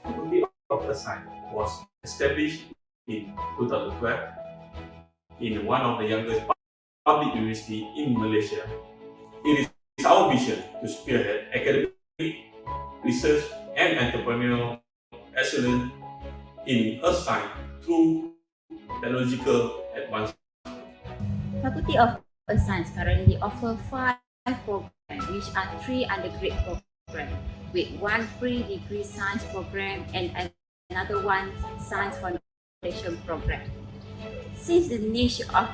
Faculty of Science was established in 2012 in one of the youngest public universities in Malaysia. It is our vision to spearhead academic research and entrepreneurial excellence in earth science through technological advancement. Faculty of Earth Science currently offers 5 programs, which are 3 undergraduate programs, with 1 pre-degree science program and another one, Science Foundation Program. Since the niche of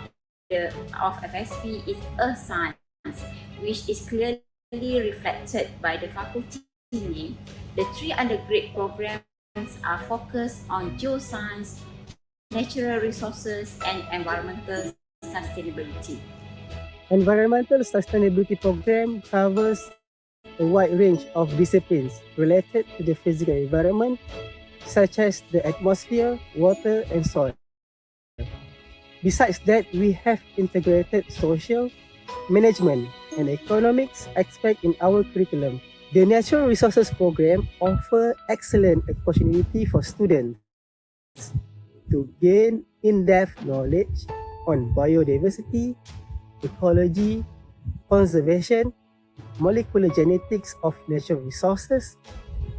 FSP is Earth Science, which is clearly reflected by the faculty name, the three undergraduate programs are focused on geoscience, natural resources, and environmental sustainability. Environmental Sustainability Program covers a wide range of disciplines related to the physical environment, such as the atmosphere, water, and soil. Besides that, we have integrated social, management, and economics aspect in our curriculum. The Natural Resources Program offers excellent opportunity for students to gain in-depth knowledge on biodiversity, ecology, conservation, molecular genetics of natural resources,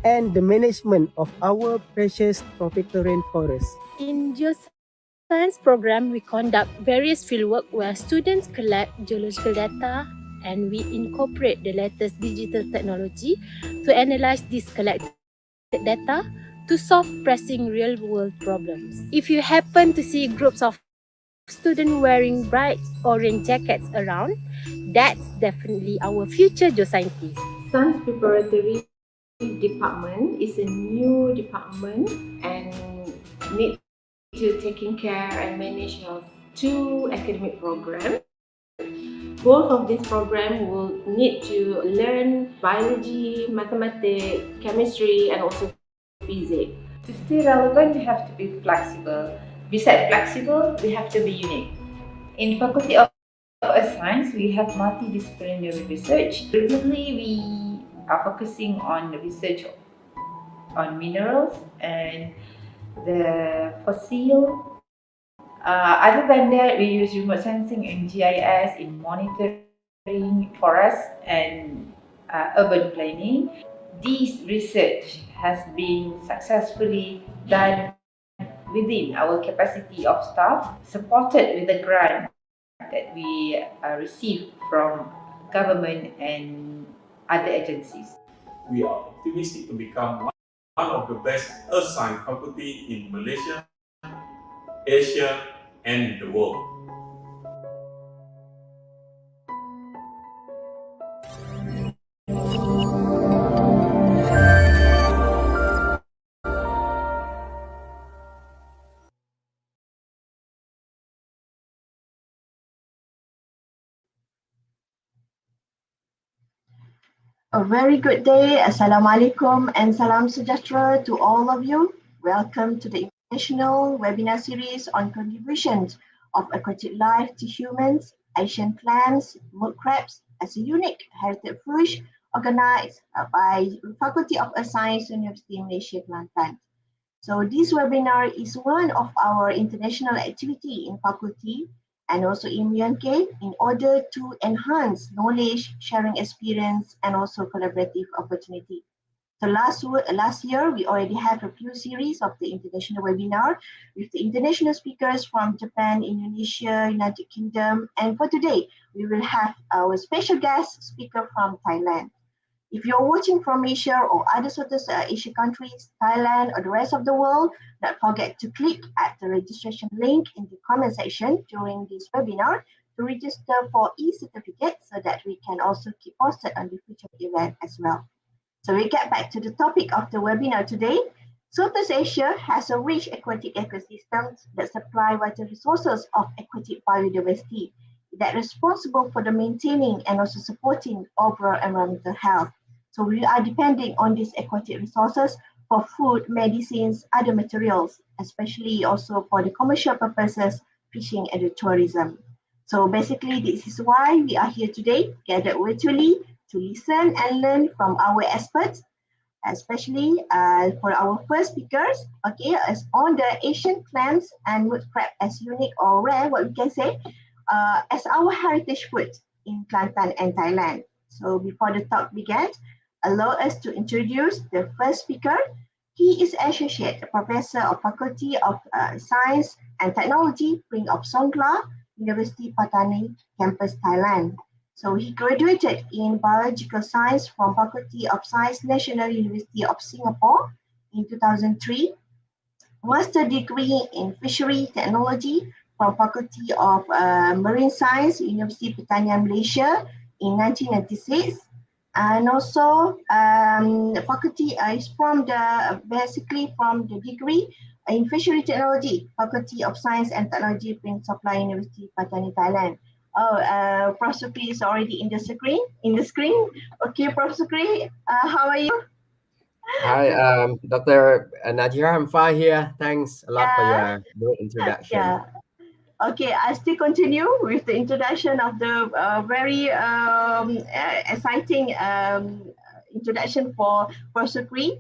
and the management of our precious tropical rainforests. In geoscience program, we conduct various fieldwork where students collect geological data and we incorporate the latest digital technology to analyze this collected data to solve pressing real-world problems. If you happen to see groups of students wearing bright orange jackets around, that's definitely our future geoscientists. Science Preparatory Department is a new department and need to taking care and manage of two academic programs. Both of these programs will need to learn biology, mathematics, chemistry, and also physics. To stay relevant, you have to be flexible. Besides flexible, we have to be unique. In Faculty of Earth Science, we have multidisciplinary research. Recently, we are focusing on the research on minerals and the fossil. Other than that, we use remote sensing and GIS in monitoring forests and urban planning. This research has been successfully done within our capacity of staff, supported with the grant that we received from government and other agencies. We are optimistic to become one of the best earth science faculty in Malaysia, Asia, and the world. A very good day, Assalamualaikum and Salam Sejahtera to all of you. Welcome to the International Webinar Series on Contributions of Aquatic Life to Humans, Asian Clams, Mud Crabs as a unique heritage fish organized by Faculty of Earth Science, University of Malaysia, Kelantan. So this webinar is one of our international activity in faculty and also in UNK in order to enhance knowledge, sharing experience, and also collaborative opportunity. So last year, we already had a few series of the international webinar with the international speakers from Japan, Indonesia, United Kingdom, and for today, we will have our special guest speaker from Thailand. If you're watching from Asia or other Southeast Asia countries, Thailand, or the rest of the world, don't forget to click at the registration link in the comment section during this webinar to register for e-certificate so that we can also keep posted on the future event as well. So we get back to the topic of the webinar today. Southeast Asia has a rich aquatic ecosystems that supply vital resources of aquatic biodiversity that are responsible for the maintaining and also supporting overall environmental health. So we are depending on these aquatic resources for food, medicines, other materials, especially also for the commercial purposes, fishing and the tourism. So basically, this is why we are here today, gathered virtually to listen and learn from our experts, especially for our first speakers, okay, as on the Asian clams and mud crab as unique or rare, what we can say, as our heritage food in Kelantan and Thailand. So before the talk begins, allow us to introduce the first speaker. He is Associate Professor of Faculty of Science and Technology, Pring of Songkla, University Platonic, Campus, Thailand. So he graduated in Biological Science from Faculty of Science, National University of Singapore in 2003. master degree in fishery technology from Faculty of Marine Science, University Pertanian Malaysia in 1996. And also, faculty is from the basically from the degree in fishery technology, Faculty of Science and Technology, Prince Supply University, Patani, Thailand. Oh, Prof. Sukri is already in the screen. Okay, Prof. Sukri, how are you? Hi, Dr. Najira. I'm fine here. Thanks a lot for Yeah, your great introduction. yeah. Okay, I still continue with the introduction of the very exciting introduction for Sukri.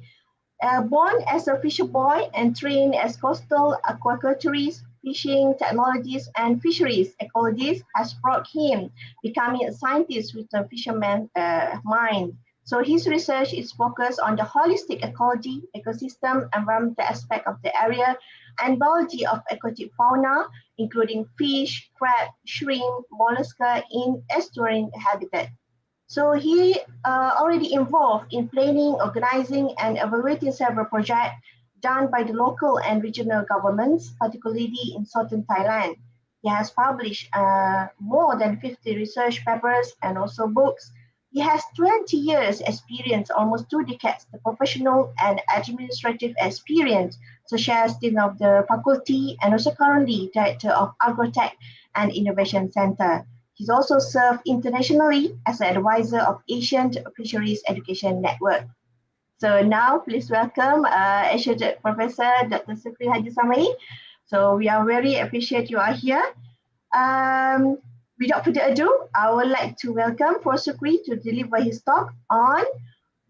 Born as a fisher boy and trained as coastal aquaculturist, fishing technologist, and fisheries ecologist has brought him becoming a scientist with a fisherman mind. So his research is focused on the holistic ecology, ecosystem, environmental aspect of the area, and biology of aquatic fauna, including fish, crab, shrimp, mollusca in estuarine habitat. So he already involved in planning, organizing, and evaluating several projects done by the local and regional governments, particularly in southern Thailand. He has published more than 50 research papers and also books. He has 20 years experience, almost 2 decades, the professional and administrative experience, such as Dean of the Faculty and also currently Director of Agrotech and Innovation Center. He's also served internationally as an advisor of Asian Fisheries Education Network. So now, please welcome Associate Professor Dr. Sukri Haji Samai. So we are very appreciate you are here. Without further ado, I would like to welcome Prof. Sukri to deliver his talk on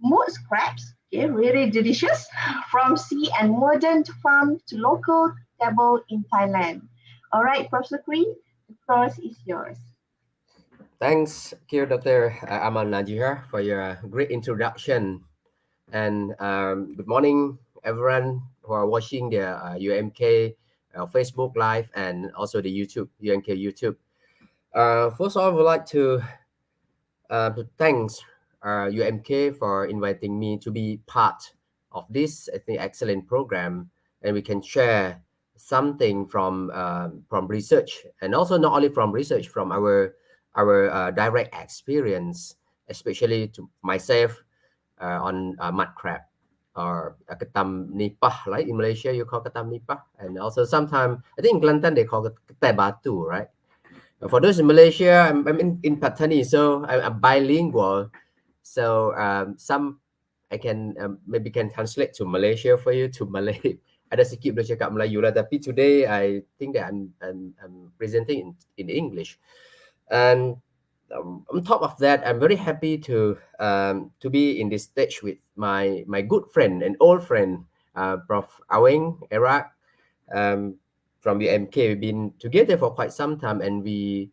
mud crabs, okay, really delicious, from sea and modern farm to local table in Thailand. All right, Prof. Sukri, the floor is yours. Thanks, Dr. Aman Najira, for your great introduction. And good morning, everyone who are watching the UMK Facebook Live and also the YouTube, UMK YouTube. First of all, I would like to thanks UMK for inviting me to be part of this, I think, excellent program, and we can share something from research, and also not only from research, from our direct experience, especially to myself on mud crab or ketam nipah, like in Malaysia you call ketam nipah, and also sometimes I think in Kelantan they call it ketai batu, right? For those in Malaysia, I'm in Patani, so I'm bilingual. So some I can maybe can translate to Malaysia for you to Malay. Ada sikit boleh cakap Melayu lah, tapi today I think that I'm presenting in English. And on top of that, I'm very happy to be in this stage with my good friend and old friend, Prof. Aweng Erak. From UMK. We've been together for quite some time, and we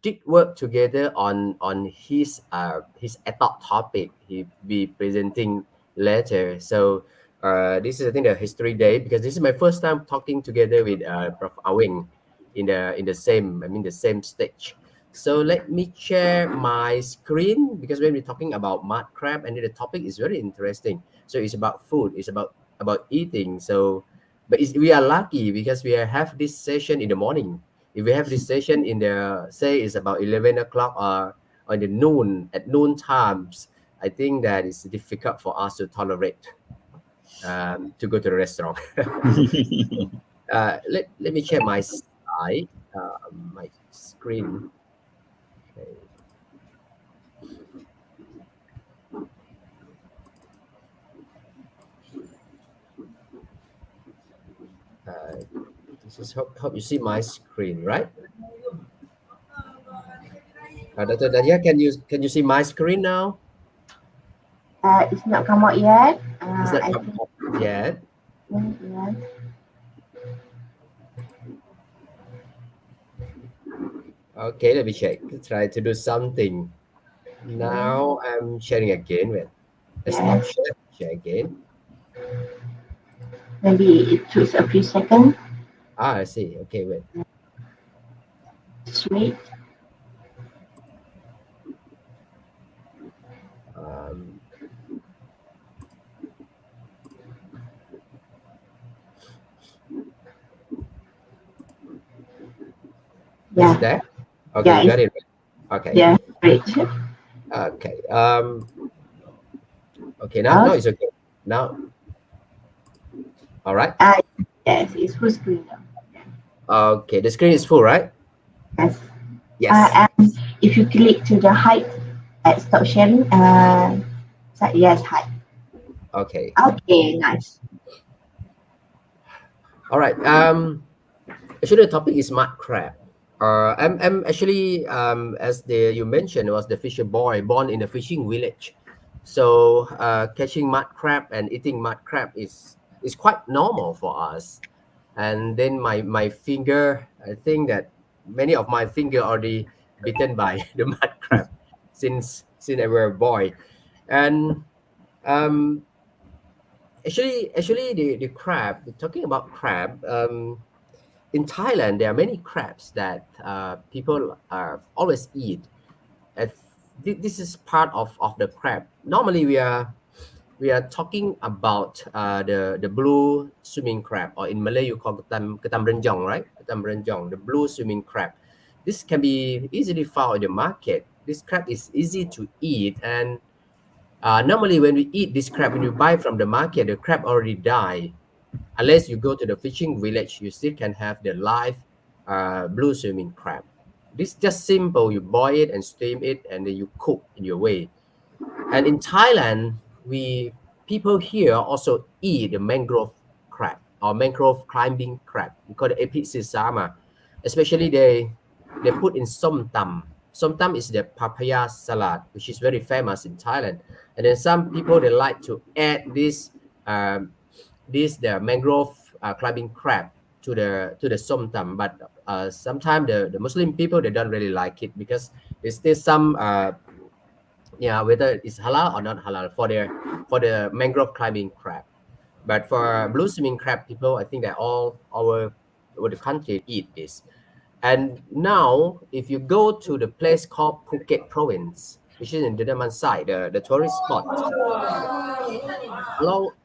did work together on his top topic he be presenting later. So this is, I think, the history day, because this is my first time talking together with Prof. Awing in the same stage. So let me share my screen, because when we're talking about mud crab, and the topic is very interesting. So it's about food, it's about eating. So but we are lucky because we have this session in the morning. If we have this session in the, say, it's about 11 o'clock or the noon, at noon times, I think that it's difficult for us to tolerate to go to the restaurant. Let me check my slide, my screen. Okay. This is hope you see my screen, right? Dr. Dania, can you see my screen now? It's not come out yet. Is that I come think up yet? yes. Okay, let me check. Try to do something. Now I'm sharing again. Wait, let's stop share. Share again. Maybe it took a few seconds. I see. Okay, wait. Just wait. Is it Yeah, there? Okay, yeah, you got it. Okay. yeah, great. Okay. Okay. Now Okay. it's okay. Now, all right. Uh, yes, it's full screen now. Okay. The screen is full, right? Yes. Yes. And if you click to the height at stop sharing, yes, height. Okay. Okay, nice. All right. Actually, the topic is mud crab. I'm actually as the you mentioned was the fisher boy born in a fishing village, so catching mud crab and eating mud crab is quite normal for us. And then my finger, I think that many of my finger already bitten by the mud crab since I were a boy, and um actually the crab, talking about crab, in Thailand, there are many crabs that people always eat. And this is part of the crab. Normally, we are talking about the blue swimming crab, or in Malay you call ketam renjong, right? Ketam renjong, the blue swimming crab. This can be easily found in the market. This crab is easy to eat, and normally when we eat this crab, when you buy from the market, the crab already died. Unless you go to the fishing village, you still can have the live blue swimming crab. This just simple. You boil it and steam it, and then you cook in your way. And in Thailand, we people here also eat the mangrove crab or mangrove climbing crab. We call it episisama. Especially they put in som tam. Som tam is the papaya salad, which is very famous in Thailand. And then some people they like to add um, this the mangrove climbing crab to the som tam. But sometimes the Muslim people they don't really like it because there's still some yeah, whether it's halal or not halal for the mangrove climbing crab. But for blue swimming crab people, I think that all over the country eat this. And now, if you go to the place called Phuket Province, which is in the Daman side, the tourist spot,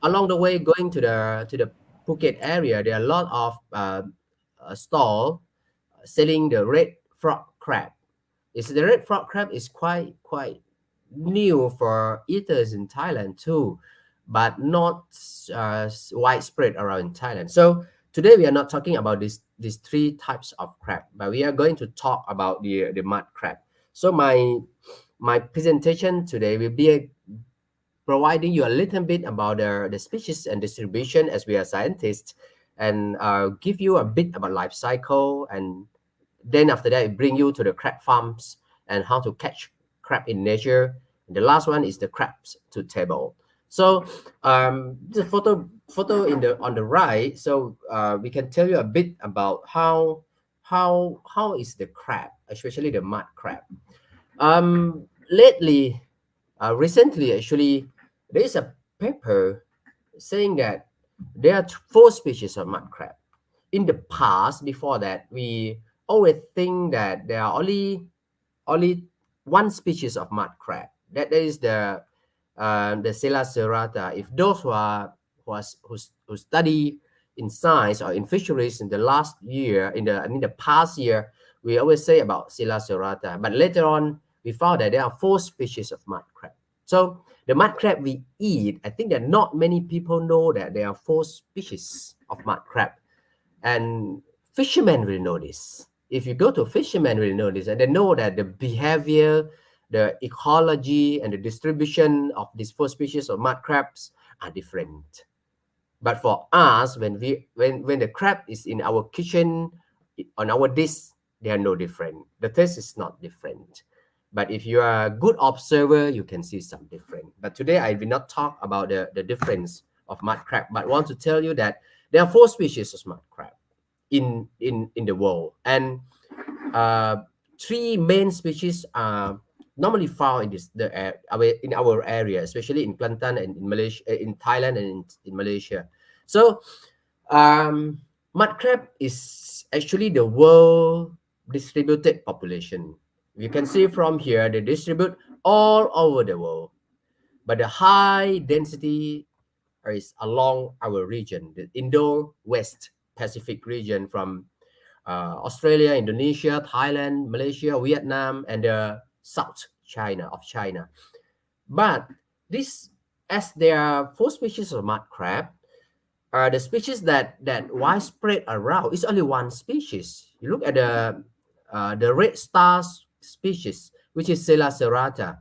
along the way going to the Phuket area, there are a lot of stall selling the red frog crab. Is the red frog crab is quite new for eaters in Thailand too, but not widespread around Thailand. So today we are not talking about these three types of crab, but we are going to talk about the mud crab. So my presentation today will be providing you a little bit about the species and distribution as we are scientists, and give you a bit about life cycle, and then after that, it bring you to the crab farms and how to catch crab in nature. And the last one is the crabs to table. So the photo in the on the right. So we can tell you a bit about how is the crab, especially the mud crab. Lately, recently actually, there is a paper saying that there are four species of mud crab. In the past, before that, we always think that there are only one species of mud crab. That is the Serrata. If those who study in science or in fisheries in the last year, in the past year, we always say about Serrata. But later on, we found that there are four species of mud crab. So the mud crab we eat, I think that not many people know that there are four species of mud crab, and fishermen will know this. If you go to fishermen will know this, and they know that the behavior, the ecology, and the distribution of these four species of mud crabs are different. But for us, when the crab is in our kitchen, on our dish, they are no different. The taste is not different. But if you are a good observer, you can see some different. But today I will not talk about the difference of mud crab, but want to tell you that there are four species of mud crab in the world, and uh, three main species are normally found in in our area, especially in Kelantan and in Malaysia, in Thailand and in Malaysia. So mud crab is actually the world distributed population. You can see from here they distribute all over the world, but the high density is along our region, the Indo-West Pacific region, from Australia, Indonesia, Thailand, Malaysia, Vietnam, and the South China of China. But this, as there are 4 species of mud crab, the species that widespread around is only one species. You look at the red star species, which is Serrata.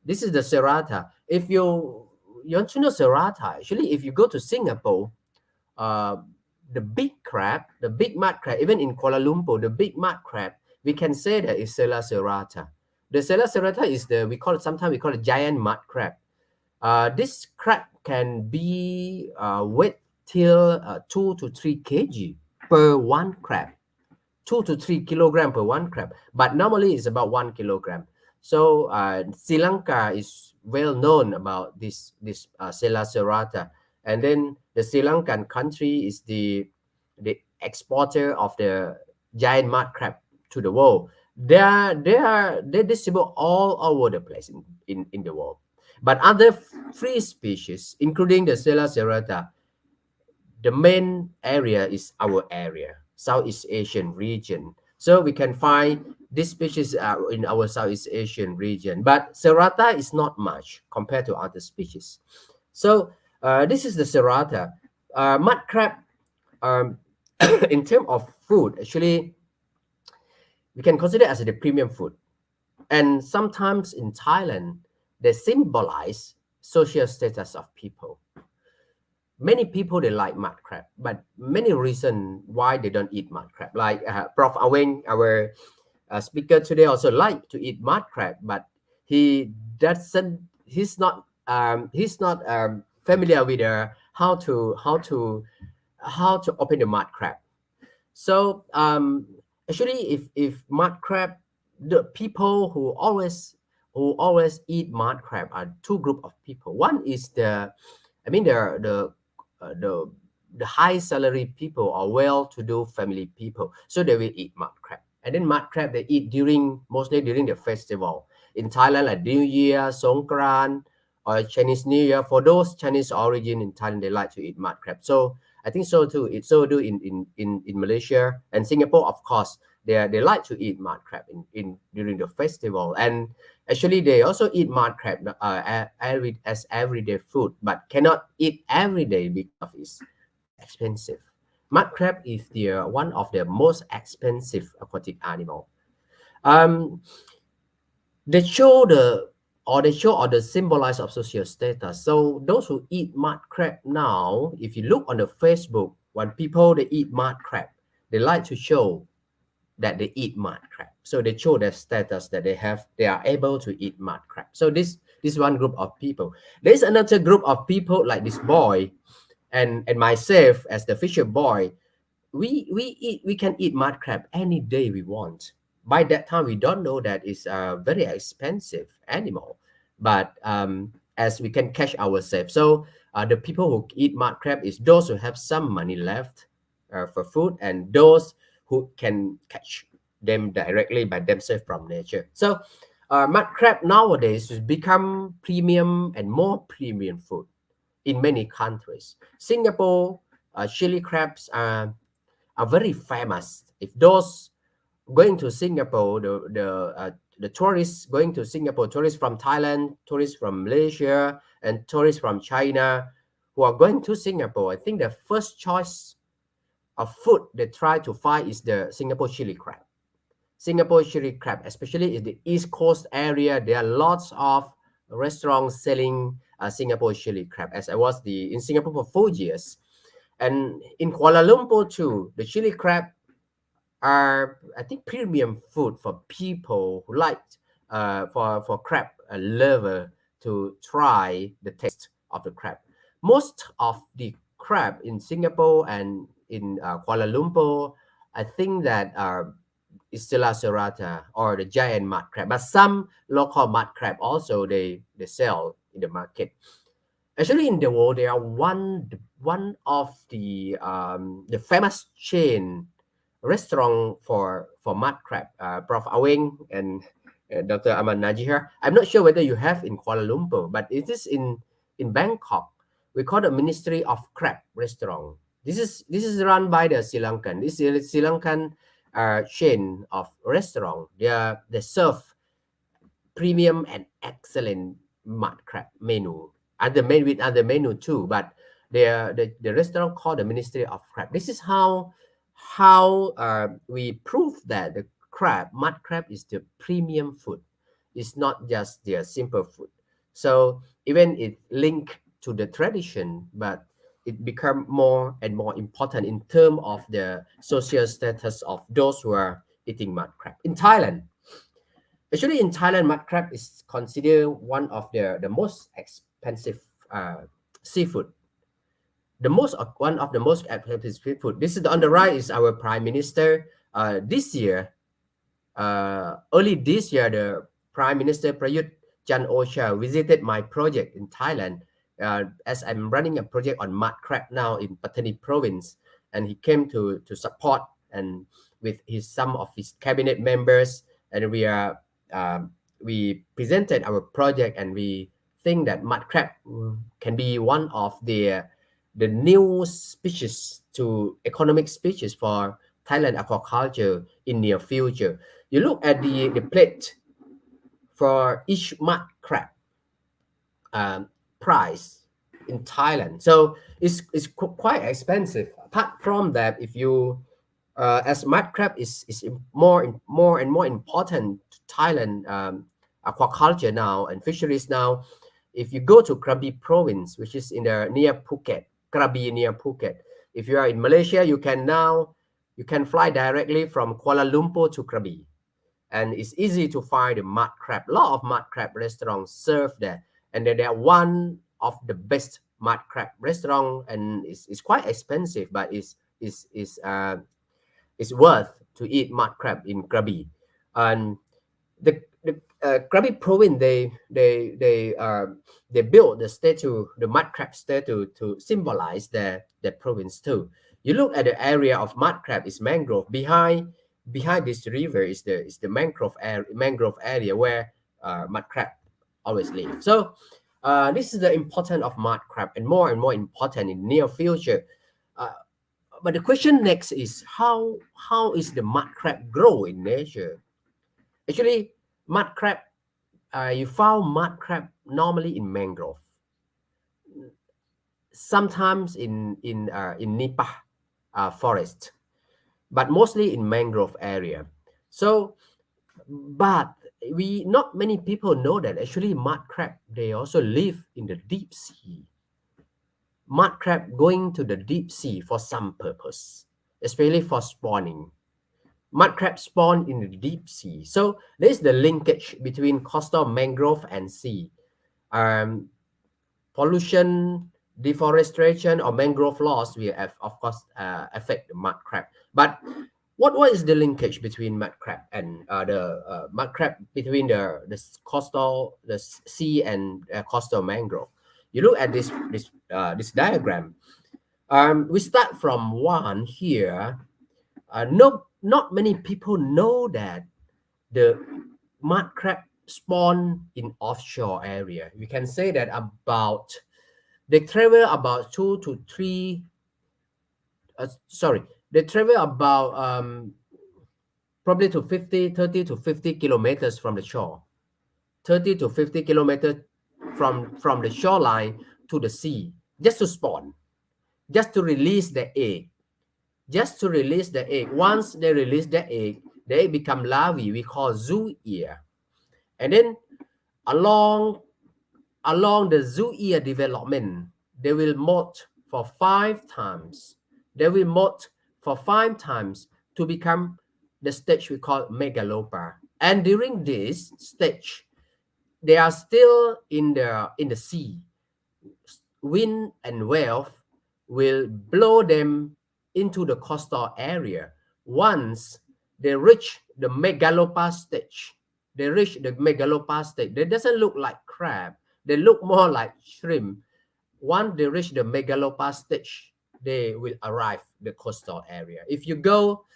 This is the Serrata. If you want to know Serrata, actually, if you go to Singapore, uh, the big crab, the big mud crab, even in Kuala Lumpur, the big mud crab, we can say that is Sela serrata. The Sela serrata is sometimes we call it giant mud crab. This crab can be weight till 2 to 3 kg per one crab. 2 to 3 kilogram per one crab, but normally it's about 1 kilogram. So Sri Lanka is well known about this Sela serrata, and then the Sri Lankan country is the exporter of the giant mud crab to the world. They distribute all over the place in the world. But other 3 species, including the Sela serrata, the main area is our area, Southeast Asian region. So we can find this species in our Southeast Asian region, but Serrata is not much compared to other species. So this is the Serrata. Mud crab, in terms of food, actually, we can consider as the premium food. And sometimes in Thailand, they symbolize social status of people. Many people, they like mud crab, but many reasons why they don't eat mud crab. Like Prof. Aweng, our speaker today, also like to eat mud crab, but he doesn't. He's not familiar with how to open the mud crab. So actually, if mud crab, the people who always eat mud crab are 2 group of people. One is the high salary people or well-to-do family people, so they will eat mud crab. And then mud crab they eat mostly during the festival in Thailand, like New Year, Songkran, or Chinese New Year. For those Chinese origin in Thailand, they like to eat mud crab. So I think so too. It's so do in Malaysia and Singapore, of course. They like to eat mud crab in during the festival. And actually, they also eat mud crab as everyday food, but cannot eat every day because it's expensive. Mud crab is one of the most expensive aquatic animal. They show the symbolize of social status. So those who eat mud crab now, if you look on the Facebook, when people they eat mud crab, they like to show that they eat mud crab. So they show their status that they are able to eat mud crab. So this one group of people. There's another group of people like this boy and myself as the fisher boy. We can eat mud crab any day we want. By that time, we don't know that it's a very expensive animal, but as we can catch ourselves. So the people who eat mud crab is those who have some money left for food, and those who can catch them directly by themselves from nature. So mud crab nowadays has become premium and more premium food in many countries. Singapore, chili crabs are very famous. If those going to Singapore, the tourists going to Singapore, tourists from Thailand, tourists from Malaysia, and tourists from China who are going to Singapore, I think the first choice of food they try to find is the Singapore chili crab. Singapore chili crab, especially in the East Coast area, there are lots of restaurants selling Singapore chili crab. As I was in Singapore for 4 years, and in Kuala Lumpur too, the chili crab are, I think, premium food for people who like for crab lover to try the taste of the crab. Most of the crab in Singapore and in Kuala Lumpur, I think that is Sela serrata or the giant mud crab, but some local mud crab also they sell in the market. Actually, in the world, there are one of the famous chain restaurant for mud crab. Prof. Aweng and Dr. Ahmad Najihar. I'm not sure whether you have in Kuala Lumpur, but it is in Bangkok. We call it Ministry of Crab Restaurant. This is run by the Sri Lankan. This is Sri Lankan chain of restaurant. They serve premium and excellent mud crab menu. Other menu with other menu too, but the restaurant called the Ministry of Crab. This is how we prove that the mud crab is the premium food. It's not just the simple food. So even it linked to the tradition, but it become more and more important in terms of the social status of those who are eating mud crab. In Thailand, actually, in Thailand, mud crab is considered one of the most expensive seafood. One of the most expensive seafood. This is on the right is our prime minister. This year, early this year, the Prime Minister Prayut Chan Ocha visited my project in Thailand, as I'm running a project on mud crab now in Platonic province, and he came to support and with some of his cabinet members, and we presented our project, and we think that mud crab can be one of the new species to economic species for Thailand aquaculture in near future. You look at the plate for each mud crab price in Thailand. So it's quite expensive. Apart from that, if you as mud crab is more and more important to Thailand aquaculture now and fisheries now. If you go to Krabi province, which is in the near Phuket, Krabi near Phuket. If you are in Malaysia, you can fly directly from Kuala Lumpur to Krabi, and it's easy to find the mud crab. A lot of mud crab restaurants serve there, and they are one of the best mud crab restaurant, and it's quite expensive, but it's worth to eat mud crab in Krabi. And the Krabi province, they built the statue, the mud crab statue, to symbolize their province too. You look at the area of mud crab is mangrove. Behind this river is the mangrove area where mud crab always live. So this is the importance of mud crab, and more important in near future. But the question next is how is the mud crab grow in nature? Actually, mud crab, you found mud crab normally in mangrove, sometimes in nipa forest, but mostly in mangrove area. So, but not many people know that actually mud crab, they also live in the deep sea. Mud crab going to the deep sea for some purpose, especially for spawning. Mud crab spawn in the deep sea. So there's the linkage between coastal mangrove and sea. Pollution, deforestation, or mangrove loss will have, of course, affect the mud crab. But what is the linkage between mud crab and the mud crab between the sea and coastal mangrove? You look at this diagram. We start from one here. Not many people know that the mud crab spawn in offshore area. We can say that they travel about 2 to 3. They travel about probably to 30 to 50 kilometers from the shore. 30 to 50 kilometers from the shoreline to the sea, just to spawn, just to release the egg. Once they release the egg, they become larvae we call zoo ear. And then along the zoo ear development, they will molt for 5 times. To become the stage we call megalopa. And during this stage, they are still in the sea. Wind and wave will blow them into the coastal area. Once they reach the megalopa stage, they doesn't look like crab. They look more like shrimp. Once they reach the megalopa stage, they will arrive the coastal area. If you go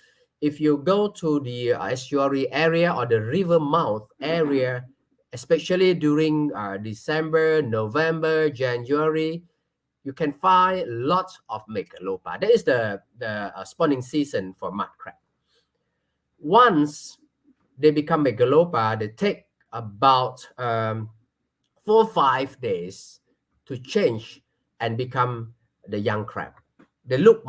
to the estuary area or the river mouth area, especially during December, November, January, you can find lots of megalopa. That is the spawning season for mud crab. Once they become megalopa, they take about 4-5 days to change and become the young crab. They look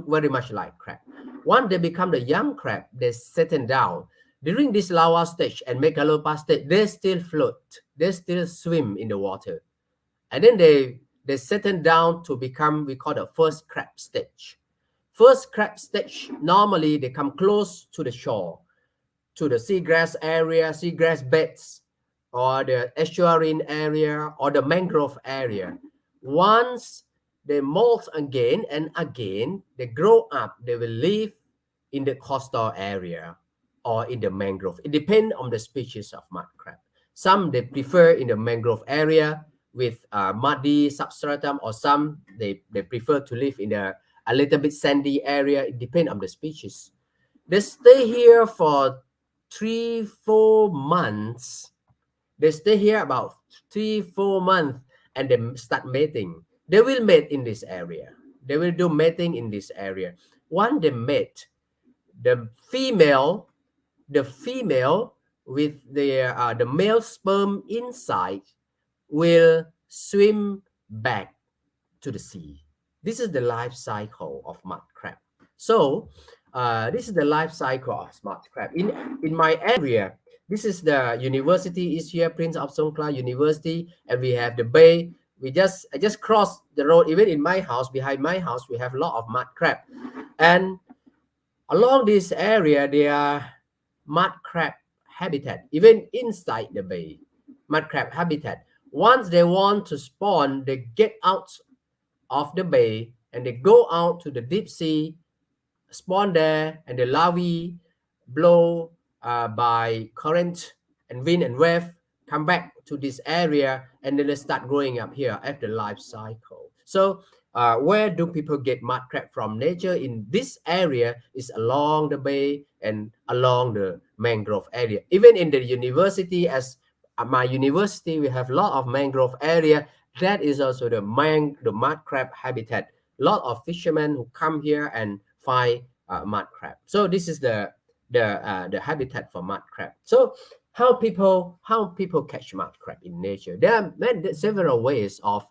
very much like crab. Once they become the young crab, they settle down. During this larva stage and megalopa stage, they still float. They still swim in the water. And then they settle down to become, we call the first crab stage. First crab stage, normally they come close to the shore, to the seagrass area, seagrass beds, or the estuarine area, or the mangrove area. Once they molt again and again, they grow up, they will live in the coastal area or in the mangrove. It depends on the species of mud crab. Some they prefer in the mangrove area with muddy substratum, or some they prefer to live in a little bit sandy area. It depends on the species. They stay here for 3-4 months. They stay here about 3-4 months and they start mating. They will mate in this area. They will do mating in this area. Once they mate, the female with the male sperm inside will swim back to the sea. This is the life cycle of mud crab. So this is the life cycle of mud crab. In my area, this is the university is here, Prince of Songkhla University, and we have the bay. I just crossed the road. Even in my house, behind my house, we have a lot of mud crab, and along this area there are mud crab habitat. Even inside the bay, mud crab habitat. Once they want to spawn, they get out of the bay and they go out to the deep sea, spawn there, and the larvae blow by current and wind and wave, come back to this area, and then they start growing up here after life cycle. So where do people get mud crab from? Nature in this area is along the bay and along the mangrove area. Even in the university, as at my university, we have a lot of mangrove area. That is also the mud crab habitat. A lot of fishermen who come here and find mud crab. So this is the habitat for mud crab. So how people catch mud crab in nature? There are several ways of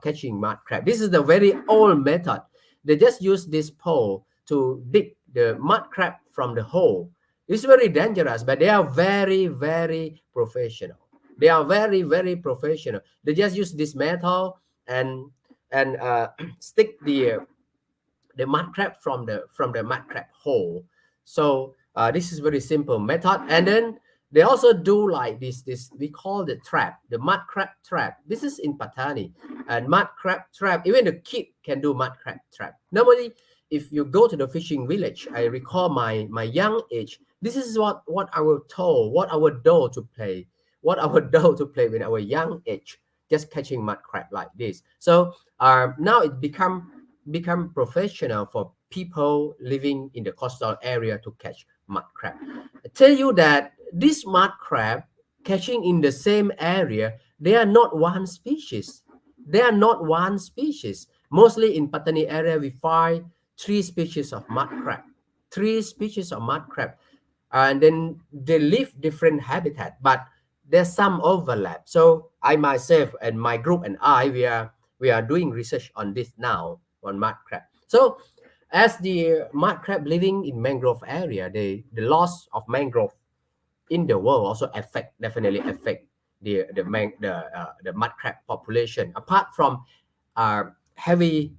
catching mud crab. This is the very old method. They just use this pole to dig the mud crab from the hole. It's very dangerous, but they are very, very professional. They are very, very professional. They just use this metal and stick the mud crab from the mud crab hole. So this is very simple method. And then they also do like this we call the trap, the mud crab trap. This is in Patani, and mud crab trap. Even the kid can do mud crab trap. Normally, if you go to the fishing village, I recall my young age. This is what I was told, what our doll to play when our young age, just catching mud crab like this. So now it become professional for people living in the coastal area to catch mud crab. I tell you that this mud crab catching in the same area, they are not one species. Mostly in Patani area, we find 3 species of mud crab. And then they live different habitat, but there's some overlap. So I myself and my group and we are doing research on this now, on mud crab. So as the mud crab living in mangrove area, the loss of mangrove in the world also definitely affect the mud crab population. Apart from heavy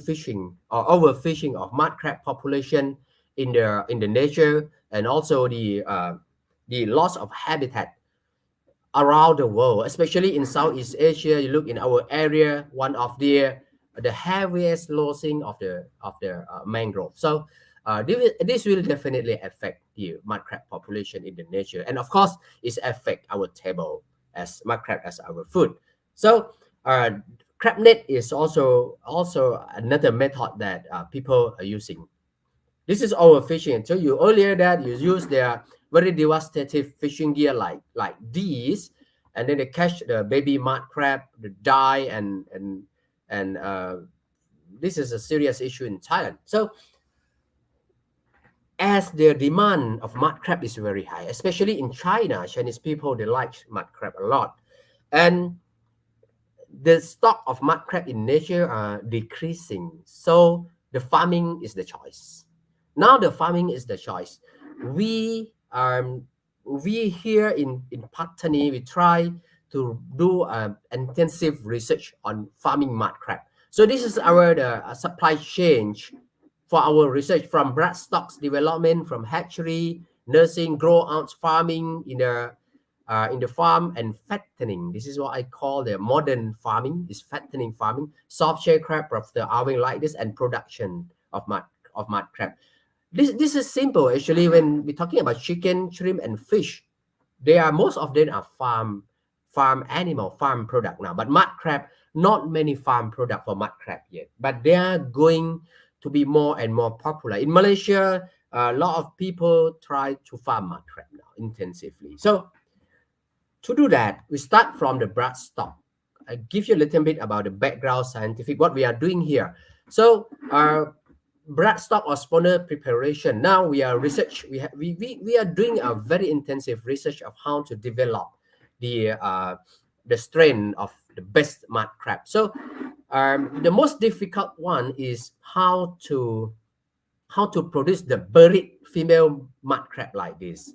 fishing or overfishing of mud crab population in the nature, and also the loss of habitat around the world, especially in Southeast Asia. You look in our area, one of the heaviest losing of the mangrove. So this will definitely affect the mud crab population in the nature, and of course it affect our table as mud crab as our food. So crab net is also another method that people are using. This is overfishing. I told you earlier that you use their very devastative fishing gear like these, and then they catch the baby mud crab, they die, and this is a serious issue in Thailand. So as as the demand of mud crab is very high, especially in China. Chinese people, they like mud crab a lot. And the stock of mud crab in nature are decreasing. So the farming is the choice. Now the farming is the choice. We we here in Patani, we try to do intensive research on farming mud crab. So this is our supply chain for our research, from bloodstocks development, from hatchery, nursing, grow out, farming in the farm, and fattening. This is what I call the modern farming, is fattening farming, soft shell crab of the arving like this, and production of mud crab. This is simple actually. When we're talking about chicken, shrimp, and fish, they are, most of them are farm animal, farm product now. But mud crab, not many farm product for mud crab yet, but they are going to be more and more popular. In Malaysia, a lot of people try to farm mud crab now intensively. So to do that, we start from the bloodstock. I give you a little bit about the background scientific, what we are doing here. So bloodstock or spawner preparation. Now we are research. We are doing a very intensive research of how to develop the strain of the best mud crab. So the most difficult one is how to produce the buried female mud crab like this.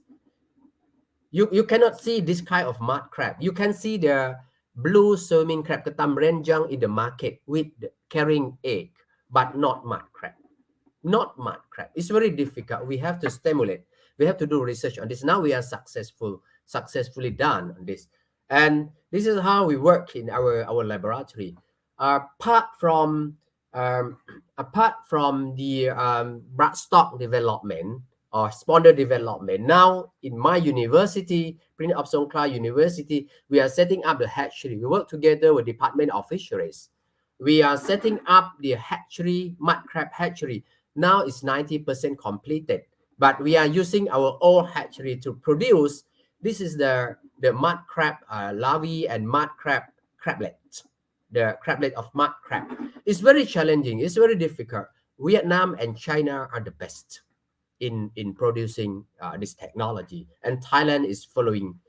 You cannot see this kind of mud crab. You can see the blue swimming crab, ketam renjang, in the market with carrying egg, but not mud crab. Not mud crab. It's very difficult. We have to stimulate. We have to do research on this. Now we are successfully done on this. And this is how we work in our laboratory. Apart from the bloodstock development or spawner development, now in my university, Prince of Songkhla University, we are setting up the hatchery. We work together with Department of Fisheries. We are setting up the hatchery, mud crab hatchery. Now it's 90% completed, but we are using our own hatchery to produce. This is the mud crab larvae and mud crab crablet. The crablet of mud crab. It's very challenging. It's very difficult. Vietnam and China are the best in producing this technology, and Thailand is following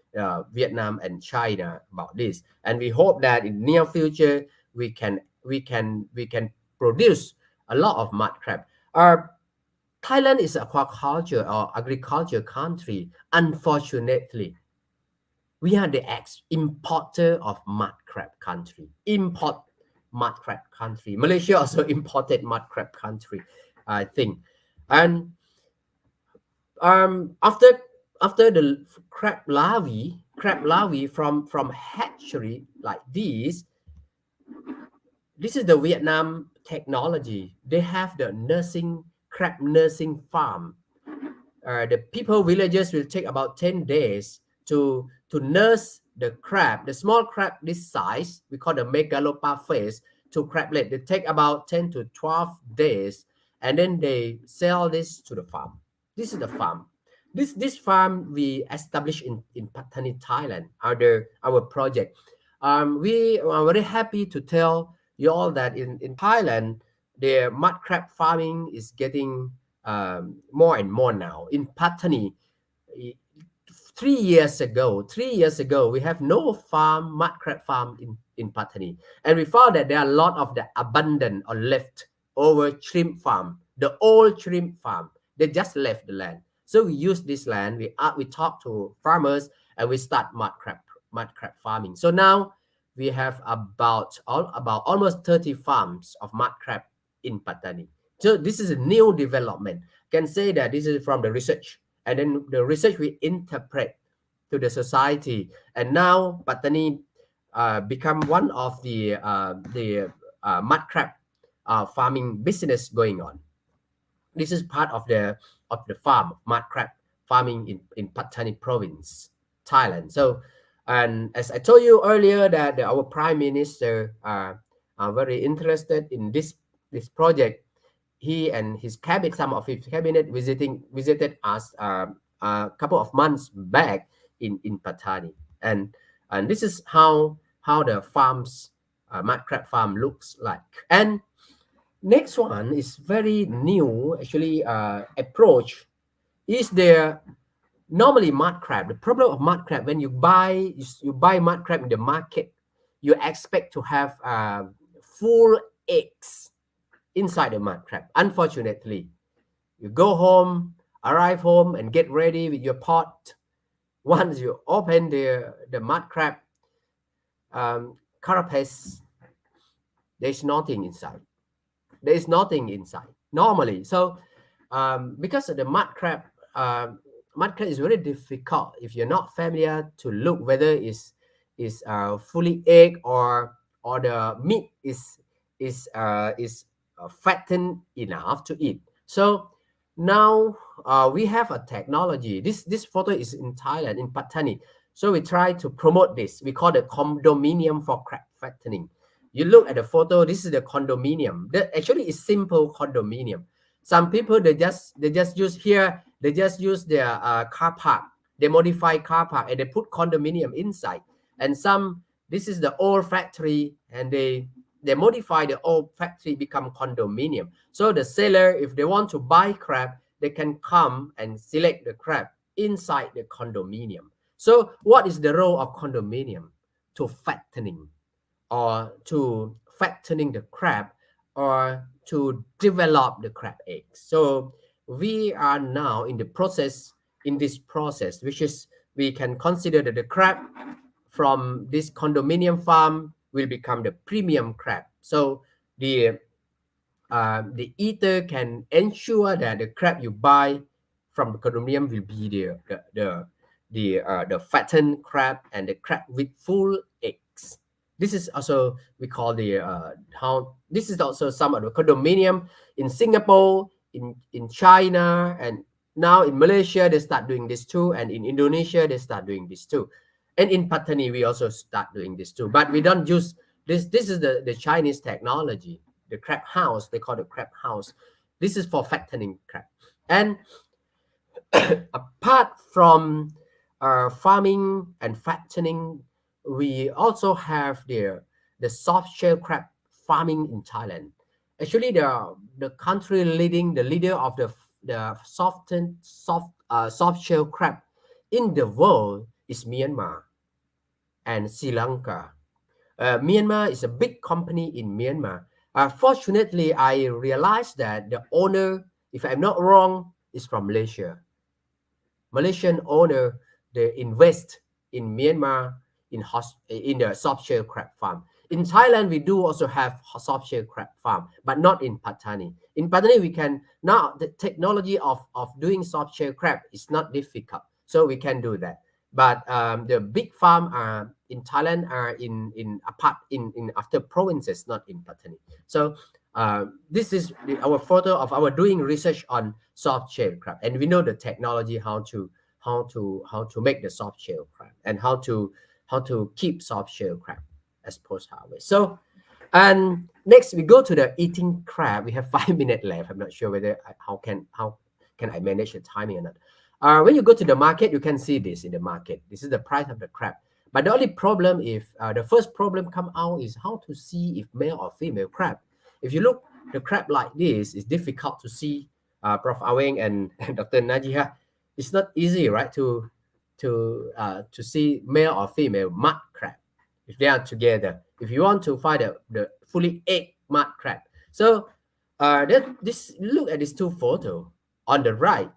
Vietnam and China about this. And we hope that in near future we can produce a lot of mud crab. Thailand is aquaculture or agriculture country. Unfortunately, we are the importer of mud crab country. Import mud crab country. Malaysia also imported mud crab country, I think. And after the crab larvae from hatchery like this is the Vietnam technology. They have the crab nursing farm. The villagers will take about 10 days to nurse the crab, the small crab this size, we call the megalopaphase, to crablet. They take about 10 to 12 days, and then they sell this to the farm. This is the farm. This farm we established in Patani, Thailand, our project. We are very happy to tell you all that in Thailand, the mud crab farming is getting more and more now. In Patani, 3 years ago, we have no mud crab farm in Patani. And we found that there are a lot of the abandoned or left over shrimp farm, the old shrimp farm. They just left the land. So we use this land, we talk to farmers, and we start mud crab farming. So now we have about almost 30 farms of mud crab in Patani. So this is a new development. Can say that this is from the research, and then the research we interpret to the society, and now Patani become one of the mud crab farming business going on. This is part of the farm, mud crab farming in Patani province, Thailand. So, and as I told you earlier, that our prime minister are very interested in this project. He and his cabinet, some of his cabinet visited us a couple of months back in Patani, and this is how the farms mud crab farm looks like. And next one is very new, actually, approach is there normally mud crab. The problem of mud crab, when you buy mud crab in the market, you expect to have full eggs inside the mud crab. Unfortunately, you go home, arrive home, and get ready with your pot. Once you open the mud crab carapace, there's nothing inside. There is nothing inside normally. So because of the mud crab is very difficult if you're not familiar to look whether is fully egg or the meat is fattened enough to eat. So now we have a technology. This photo is in Thailand, in Patani. So we try to promote this. We call it condominium for crab fattening. You look at the photo. This is the condominium. Actually, it's simple condominium. Some people they just use here. They just use their car park. They modify car park and they put condominium inside. And this is the old factory, and they modify the old factory become condominium. So the seller, if they want to buy crab, they can come and select the crab inside the condominium. So what is the role of condominium? To fattening, or to fattening the crab, or to develop the crab eggs. So we are now in this process, which is we can consider that the crab from this condominium farm will become the premium crab. So the eater can ensure that the crab you buy from the condominium will be the fattened crab and the crab with full eggs. This is also we call the how this is also some of the condominium in Singapore, in China, and now in Malaysia they start doing this too, and in Indonesia they start doing this too, and in Patani we also start doing this too. But we don't use this. This is the Chinese technology, the crab house. They call it crab house. This is for fattening crab. And apart from farming and fattening, we also have the soft shell crab farming in Thailand. Actually, the country leader of the soft shell crab in the world is Myanmar and Sri Lanka. Myanmar is a big company in Myanmar. Fortunately, I realized that the owner, if I'm not wrong, is from Malaysia. Malaysian owner, they invest in Myanmar in the soft shell crab farm. In Thailand, we do also have soft shell crab farm, but not in Patani. In Patani, we can now the technology of doing soft shell crab is not difficult, so we can do that. But the big farm in Thailand are in apart in after provinces, not in Patani. So this is our photo of our doing research on soft shell crab, and we know the technology how to make the soft shell crab and how to keep soft shell crab as post harvest. So, and next we go to the eating crab. We have 5 minutes left. I'm not sure whether how can I manage the timing or not. When you go to the market, you can see this in the market. This is the price of the crab. But the only problem, if the first problem come out, is how to see if male or female crab. If you look the crab like this, it's difficult to see. Prof. Aweng and Dr. Najia, it's not easy, right, to see male or female mud crab if they are together. If you want to find the fully egg mud crab, so look at these two photos. On the right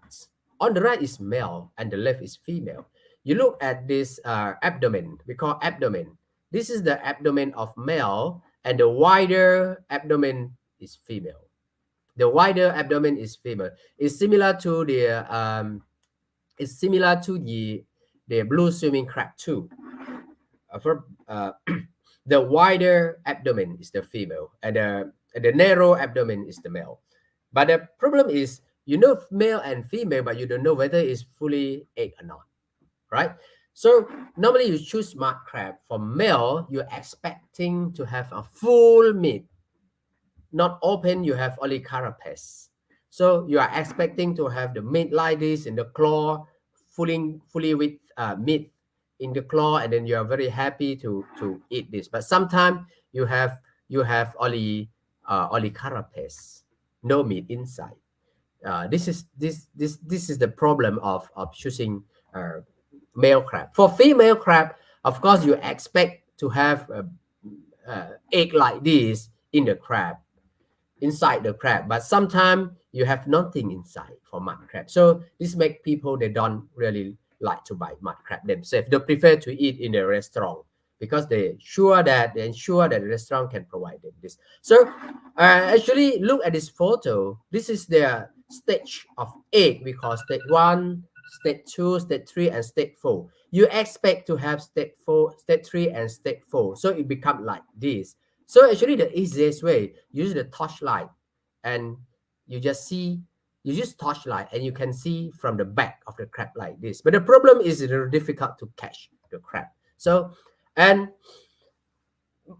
is male and the left is female. You look at this abdomen, we call abdomen. This is the abdomen of male, and the wider abdomen is female. The wider abdomen is female. It's similar to the blue swimming crab too. The wider abdomen is the female, and the narrow abdomen is the male. But the problem is, you know male and female, but you don't know whether it's fully egg or not, right? So normally you choose mud crab. For male, you're expecting to have a full meat, not open. You have only carapace. So you are expecting to have the meat like this in the claw, fully with meat in the claw, and then you are very happy to eat this. But sometimes you have only carapace, no meat inside. This is the problem of choosing uh, male crab. For female crab, of course, you expect to have egg like this in the crab, inside the crab, but sometimes you have nothing inside for mud crab. So this make people they don't really like to buy mud crab themselves. They prefer to eat in the restaurant because they ensure that the restaurant can provide them this. So actually look at this photo. This is their stage of egg. We call stage 1, stage 2, stage 3, and stage 4. You expect to have stage 4, stage 3, and stage 4. So it become like this. So actually the easiest way, use the torchlight and you just see, you use torchlight and you can see from the back of the crab like this. But the problem is it's very difficult to catch the crab. So, and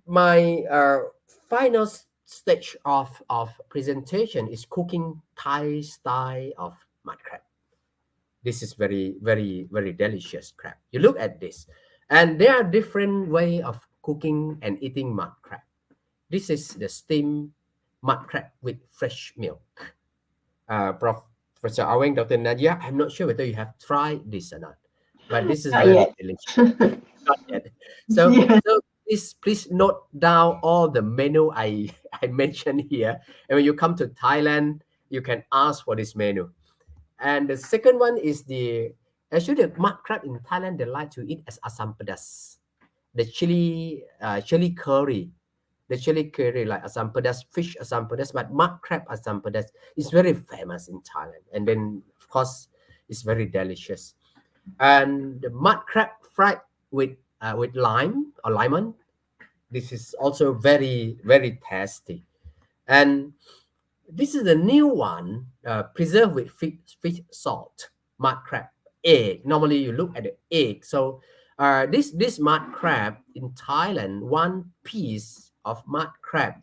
my final stage of presentation is cooking Thai style of mud crab. This is very delicious crab. You look at this, and there are different way of cooking and eating mud crab. This is the steamed mud crab with fresh milk. Professor Aweng, Dr. Nadia, I'm not sure whether you have tried this or not, but this is Not very yet. delicious. Not yet. So, Yes. so please note down all the menu I mentioned here. And when you come to Thailand, you can ask for this menu. And the second one is actually the mud crab in Thailand, they like to eat as asam pedas, the chili curry, like asam pedas, fish asam pedas, but mud crab asam pedas is very famous in Thailand. And then of course it's very delicious. And the mud crab fried with lime or lemon, this is also very tasty. And this is the new one, preserved with fish salt, mud crab, egg. Normally, you look at the egg. So, this mud crab in Thailand, one piece of mud crab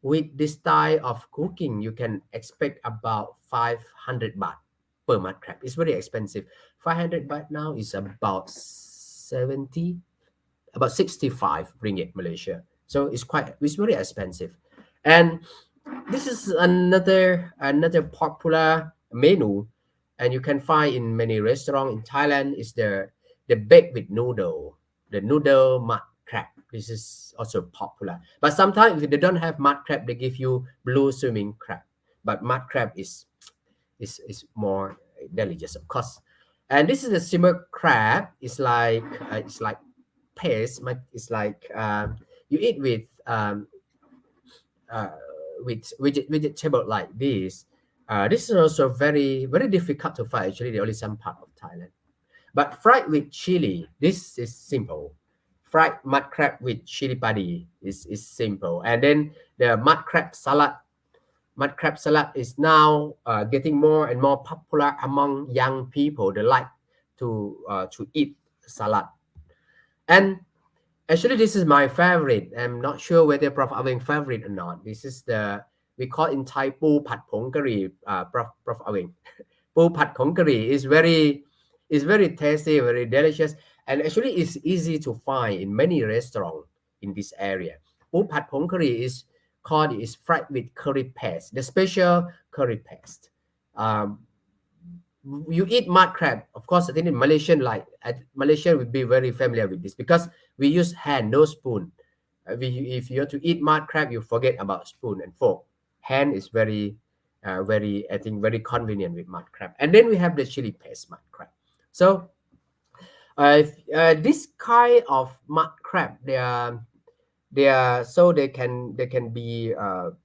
with this style of cooking, you can expect about 500 baht per mud crab. It's very expensive. 500 baht now is about 65 ringgit Malaysia. So it's very expensive. And this is another popular menu, and you can find in many restaurants in Thailand is the baked with noodle, the noodle mud crab. This is also popular. But sometimes if they don't have mud crab, they give you blue swimming crab. But mud crab is more delicious, of course. And this is the simmer crab. It's like paste. It's like you eat uh, with vegetable like this. This is also very difficult to find. Actually, the only some part of Thailand. But fried with chili, this is simple. Fried mud crab with chili padi is simple. And then the mud crab salad. Mud crab salad is now getting more and more popular among young people. They like to eat salad. And actually, this is my favorite. I'm not sure whether Prof. Aweng favorite or not. This is we call in Thai pu pat phong kari, Prof. Aweng. Pu pat khong kari is very tasty, very delicious, and actually it's easy to find in many restaurants in this area. Pu pat phong kari is fried with curry paste, the special curry paste. Um, you eat mud crab, of course. I think in Malaysia would be very familiar with this because we use hand, no spoon. If you have to eat mud crab, you forget about spoon and fork. Hand is I think very convenient with mud crab. And then we have the chili paste mud crab. So this kind of mud crab, they can be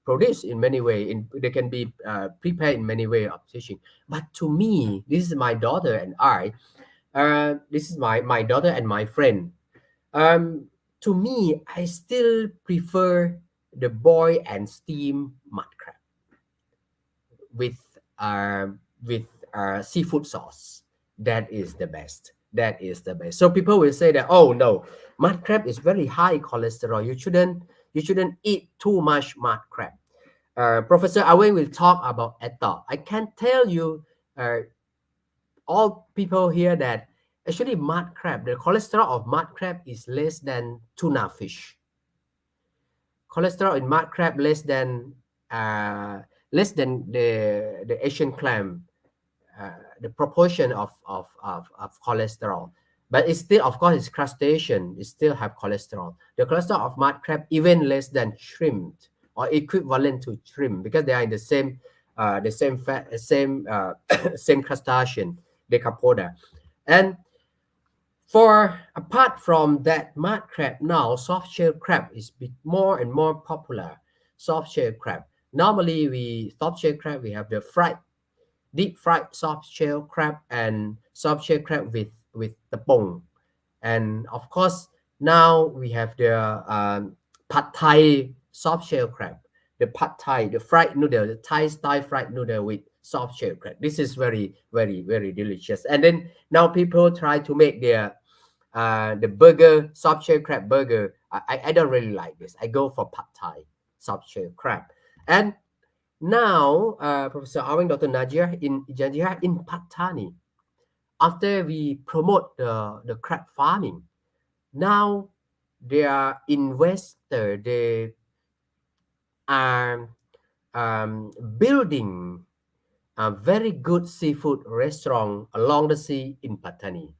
produced in many ways. They can be prepared in many ways of teaching. But to me, this is my daughter and I. This is my daughter and my friend. To me, I still prefer the boil and steam mud crab with uh, with seafood sauce. That is the best. That is the best. So people will say that, oh no, mud crab is very high cholesterol. You shouldn't eat too much mud crab. Professor Aweng will talk about ethanol. I can tell you, all people here, that actually mud crab, the cholesterol of mud crab is less than tuna fish. Cholesterol in mud crab less than less than the Asian clam, the proportion of cholesterol. But it's still, of course, it's crustacean. It still have cholesterol. The cholesterol of mud crab even less than shrimp or equivalent to shrimp because they are in the same fat, same crustacean, decapoda. And for apart from that mud crab, now soft shell crab is more and more popular. Soft shell crab. Normally, soft shell crab we have the deep fried soft shell crab and soft shell crab with the bone. And of course, now we have the pad thai soft shell crab, the pad thai, the fried noodle, the Thai style fried noodle with soft shell crab. This is very, very, very delicious. And then now people try to make the burger, soft shell crab burger. I don't really like this. I go for pad thai soft shell crab. And now, Professor Awang, Dr. Najia in Patani, after we promote the crab farming, now they are investor. They are building a very good seafood restaurant along the sea in Patani.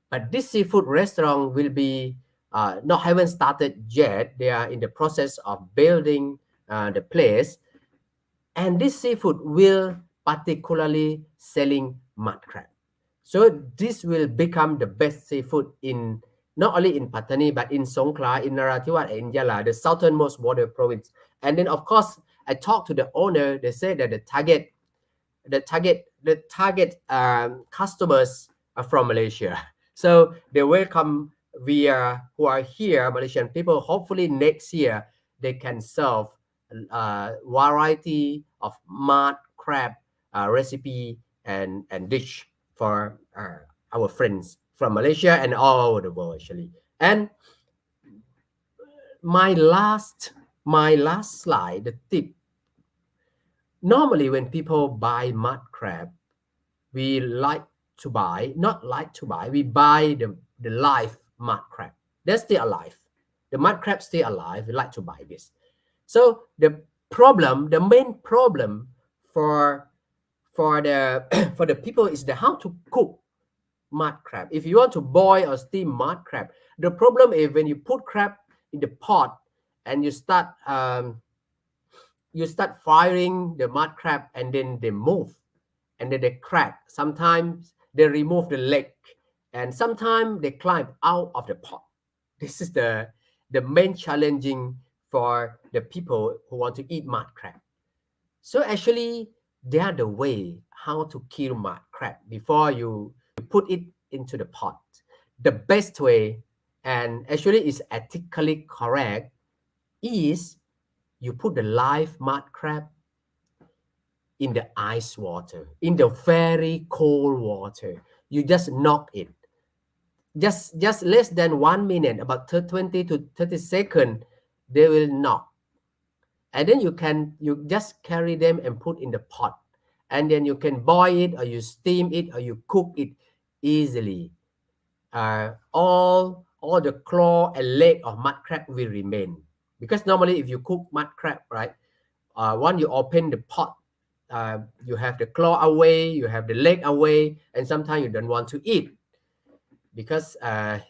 But this seafood restaurant will be not haven't started yet. They are in the process of building the place, and this seafood will particularly selling mud crab. So this will become the best seafood in not only in Patani but in Songkhla, in Narathiwat, and in Yala, the southernmost border province. And then of course, I talked to the owner. They said that the target customers are from Malaysia. So they welcome who are here, Malaysian people. Hopefully next year they can serve variety of mud crab recipe and dish for our friends from Malaysia and all over the world actually. And my last slide, the tip. Normally when people buy mud crab, we buy the live mud crab. They're still alive. The mud crab's still alive. We like to buy this. So the main problem for the for the people is how to cook mud crab. If you want to boil or steam mud crab, the problem is when you put crab in the pot and you start firing the mud crab and then they move and then they crack. Sometimes they remove the leg and sometimes they climb out of the pot. This is the main challenging for the people who want to eat mud crab. So actually, they are the way how to kill mud crab before you put it into the pot. The best way, and actually is ethically correct, is you put the live mud crab in the ice water, in the very cold water. You just knock it. Just less than 1 minute, about 20 to 30 seconds, they will knock. And then you just carry them and put in the pot. And then you can boil it or you steam it or you cook it easily. All the claw and leg of mud crab will remain. Because normally if you cook mud crab, right, once you open the pot, you have the claw away, you have the leg away, and sometimes you don't want to eat because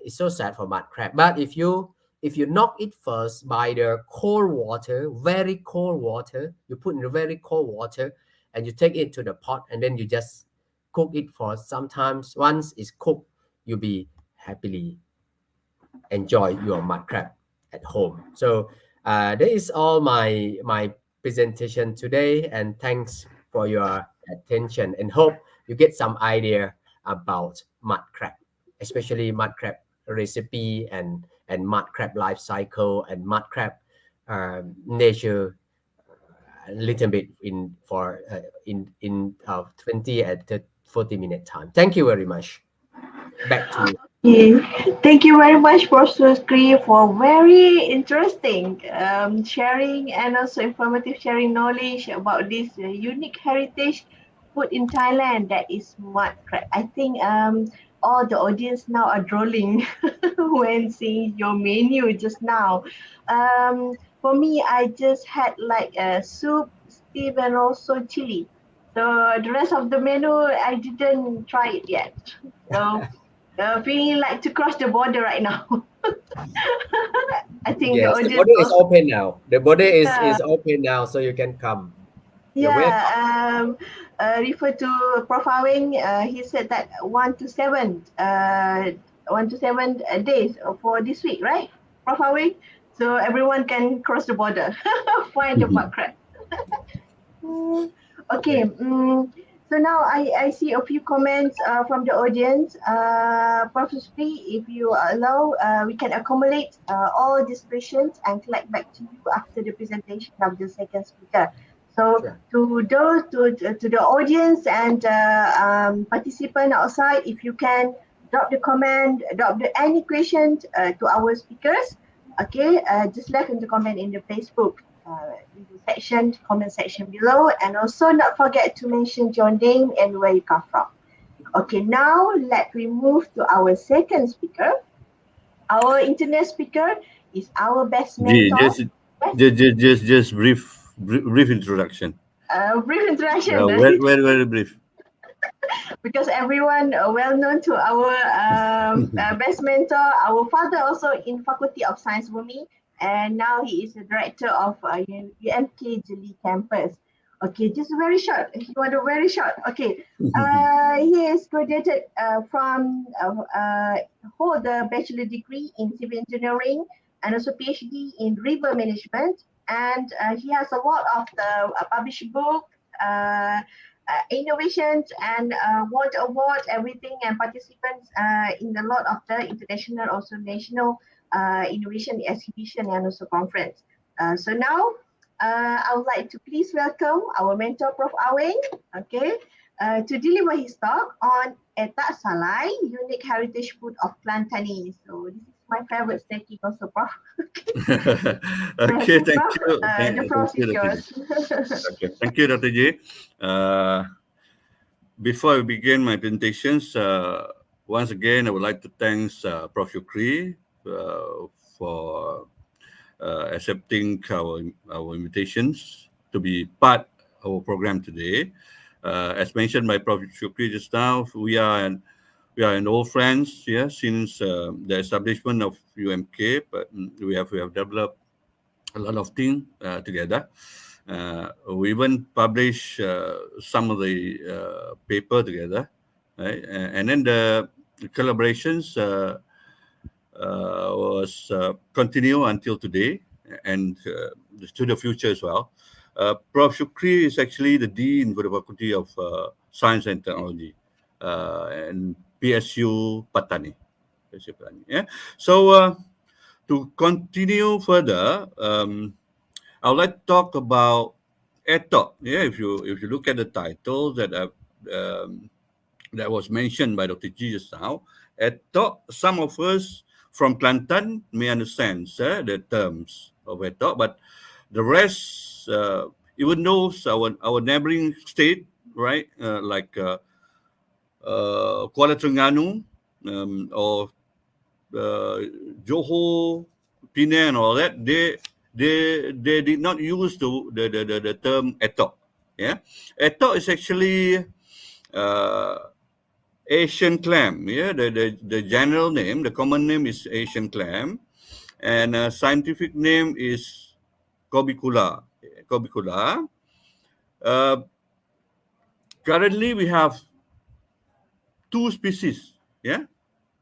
it's so sad for mud crab. But if you knock it first by the cold water, very cold water, you put in the very cold water and you take it to the pot and then you just cook it for sometimes. Once it's cooked, you'll be happily enjoy your mud crab at home. So that is all my presentation today, and thanks for your attention and hope you get some idea about mud crab, especially mud crab recipe and mud crab life cycle and mud crab nature a little bit in 20 and 40 minute time. Thank you very much. Back to you. Thank you very much, Professor Skri, for very interesting sharing and also informative sharing knowledge about this unique heritage food in Thailand, that is mud crab. I think all the audience now are drooling when seeing your menu just now. For me, I just had like a soup beef and also chili. So the rest of the menu, I didn't try it yet. So feeling like to cross the border right now. I think the Yes, the audience border is also. open now. The border Yeah, is open now, so you can come. You're welcome. yeah. Refer to Prof. Awing, he said that 1 to 7 days for this week, right, Prof. Awing? So everyone can cross the border, find the mud crab. Okay. Okay. So now I see a few comments from the audience. Possibly, if you allow, we can accumulate all these questions and collect back to you after the presentation of the second speaker. So Sure. to those to the audience and participant outside, if you can drop the comment, any questions to our speakers. Okay, just left in the comment in the Facebook in the section, comment section below, and also not forget to mention your name and where you come from. Okay, now let me move to our second speaker. Our internet speaker is our best Ji, mentor. Yes, just brief introduction. brief introduction. Very brief. Because everyone well known to our best mentor, our father also in Faculty of Science Bumi, and now he is the director of UMK Jeli campus. Okay, just very short. If you want a very short, okay. He is graduated from hold the bachelor degree in civil engineering and also PhD in river management, and he has a lot of the published book. Innovations and award, everything, and participants in a lot of the international, also national innovation exhibition and also conference. So now I would like to please welcome our mentor, Prof. Awing, okay, to deliver his talk on Etak Salai, unique heritage food of Klantani. So this is my favorite snacking also, Prof. Okay, So, thank Prof, you. the floor Thank you, is Dr. Ji. yours. Okay, thank you, Dr. Ji. Before I begin my presentations, once again, I would like to thank Prof. Yukri for accepting our invitations to be part of our program today. As mentioned by Prof. Shukri just now, we are an old friends, yeah, since the establishment of UMK, but we have developed a lot of things together. We even publish some of the paper together, right? And then the collaborations was continue until today and to the future as well. Prof. Shukri is actually the Dean for the Faculty of Science and Technology and PSU Patani. Yeah. So to continue further, I would like to talk about ETOC. Yeah, if you look at the title that was mentioned by Dr. G just now, ETOC, some of us from Kelantan may understand the terms of ETOC, but the rest, even those our neighboring state, right, like Kuala Terengganu or Johor, Penang, and all that, they did not use the term ETOC. Yeah, ETOC is actually uh, Asian clam. Yeah, the general name, the common name is Asian clam, and scientific name is Corbicula. Corbicula. Uh, Currently, we have two species. Yeah,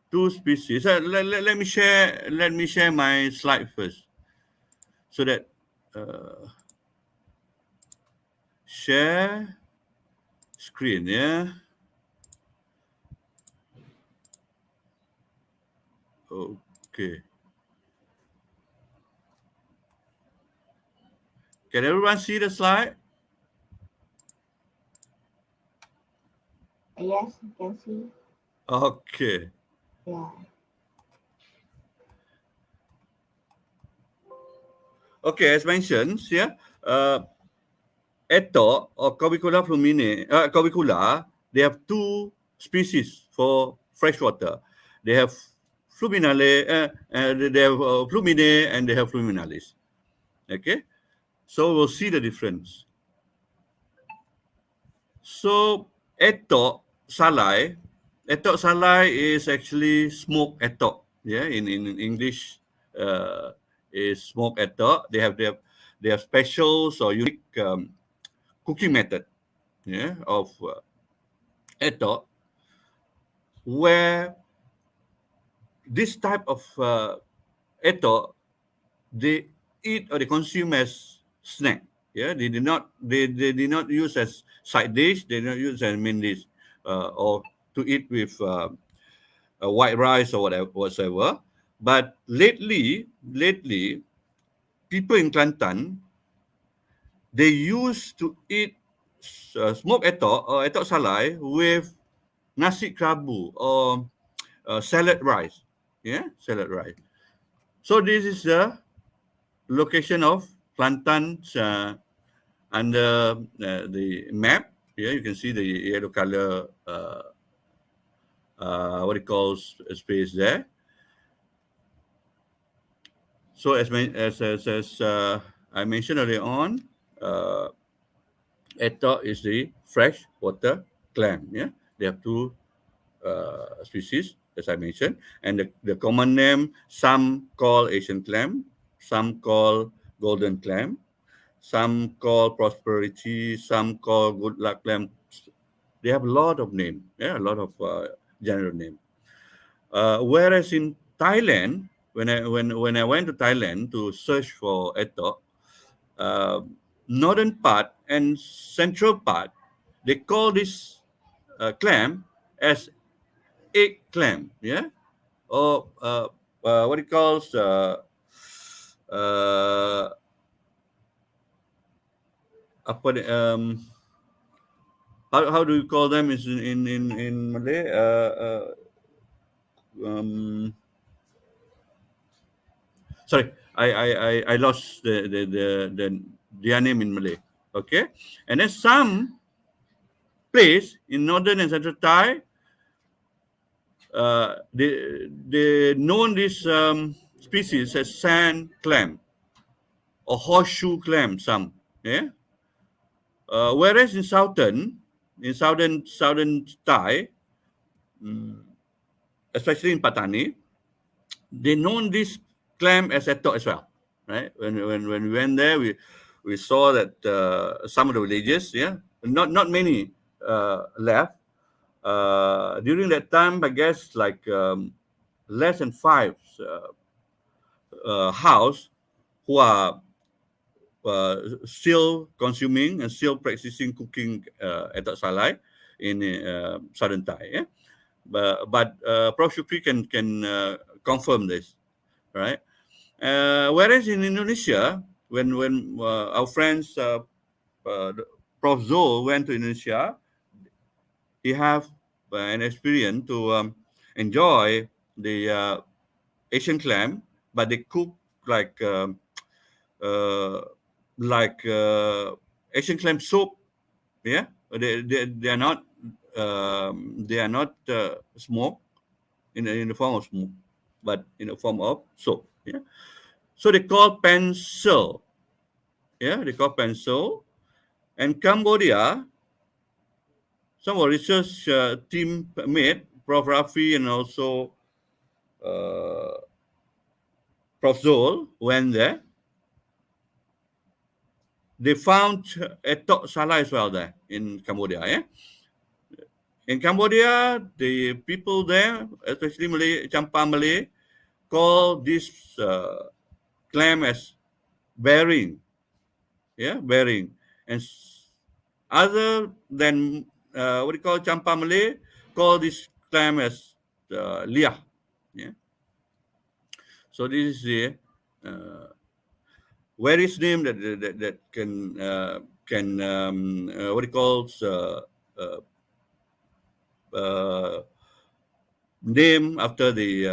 two species. Let me share my slide first, so that share screen. Yeah. Okay. Can everyone see the slide? Yes, you can see. Okay. Yeah. Okay, as mentioned, yeah, Eto or Corbicula flumine, Corbicula, they have two species for freshwater. They have fluminale, they have flumine, and they have fluminalis. Okay, so we'll see the difference. So etok salai is actually smoked etok. Yeah, in English, is smoked etok. They have specials or unique cooking method. Yeah, of etok, where this type of etok they eat or they consume as snack. Yeah, they did not use as side dish. They did not use as main dish, or to eat with white rice or whatever whatsoever. But lately, people in Kelantan they used to eat smoked etok or etok salai with nasi kerabu or salad rice. Yeah, salad rice. So this is the location of Kelantan under the map. Here you can see the yellow color, what it calls space there. So as I mentioned earlier on, uh, etok is the fresh water clam. Yeah, they have two species, as I mentioned, and the common name, some call Asian clam, some call golden clam, some call prosperity, some call good luck clam. They have a lot of name, yeah, a lot of general name. Whereas in Thailand, when I went to Thailand to search for etok, uh, northern part and central part, they call this clam as egg clam, yeah, or what it calls uh, apa how do you call them is in Malay? Um, Sorry, I lost their name in Malay. Okay, and then some place in northern and central Thai, they known this species as sand clam or horseshoe clam. Some, yeah. Whereas in southern Thai, especially in Patani, they known this clam as etok as well, right? When we went there, we saw that some of the villages, yeah, not many left. During that time, I guess like less than five house who are still consuming and still practicing cooking etok salai in southern Thai. Yeah, but Prof Shukri can confirm this, right? Whereas in Indonesia, when our friends Prof Zul went to Indonesia, he have an experience to enjoy the Asian clam, but they cook like uh, Asian clam soup. Yeah, they are not smoked in the form of smoke, but in the form of soup. Yeah, so they call pencil. Yeah, they call pencil. And Cambodia, some of research team made, Prof. Rafi and also uh, Prof. Zol went there. They found etok salah as well there in Cambodia. Yeah, in Cambodia, the people there, especially Malay, Champa Malay, call this clam as bearing. Yeah, bearing. And other than what you call Champa Malay, call this clam as liah. Yeah. So this is the various name that can what it calls uh, uh, name after the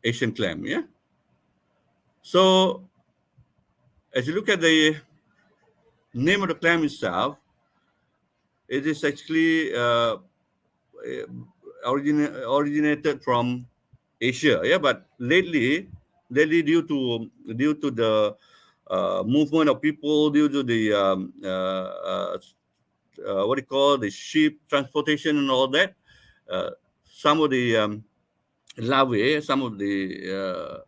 Asian clam. Yeah. So as you look at the name of the clam itself, it is actually originated from Asia. Yeah, but lately due to the movement of people, due to the what do you call the ship transportation and all that. Some of the larvae, some of the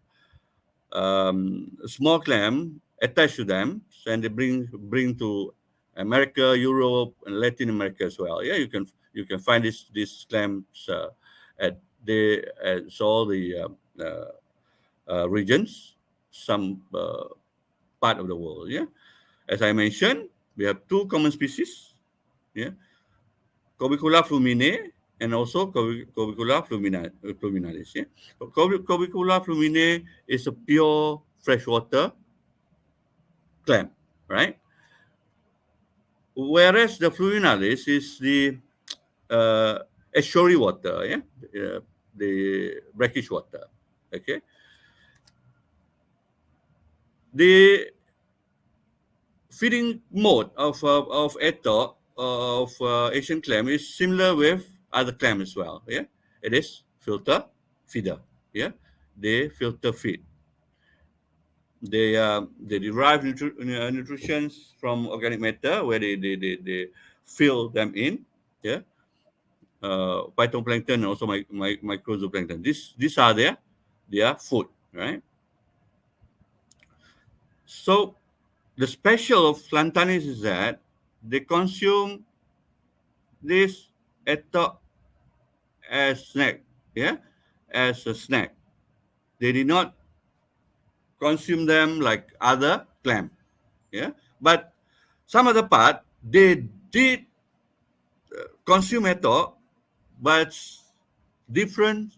small clam attached to them, and they bring to America, Europe, and Latin America as well. Yeah, you can find these clams at all the regions, some part of the world. Yeah, as I mentioned, we have two common species. Yeah, Corbicula flumine and also Corbicula fluminalis. Yeah, Corbicula flumine is a pure freshwater clam, right? Whereas the fluminalis is the estuary water, yeah, the brackish water. Okay, the feeding mode of eto of Asian clam is similar with other clam as well. Yeah, it is filter feeder. Yeah, they filter feed. They derive nutrition from organic matter where they fill them in. Yeah, phytoplankton and also microzooplankton. These are their food, right? So the special of plantains is that they consume this eto as snack, yeah, as a snack. They did not consume them like other clam, yeah. But some other part they did consume eto, but different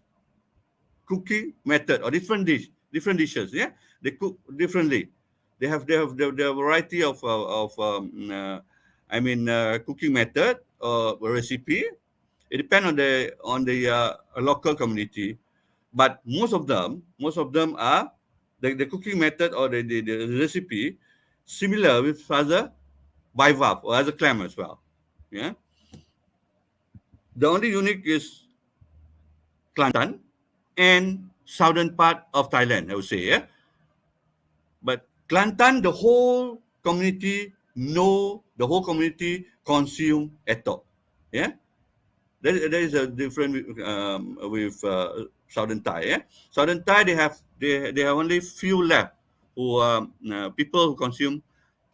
cooking method or different dishes. Yeah, they cook differently. They have variety of cooking method or recipe. It depends on the local community, but most of them are the cooking method or the recipe similar with other bivalve or other clam as well. Yeah, the only unique is Kelantan and southern part of Thailand, I would say. Yeah, but Kelantan, the whole community consume etok. Yeah, there is a different with southern Thai. Yeah, southern Thai they have only few left who people who consume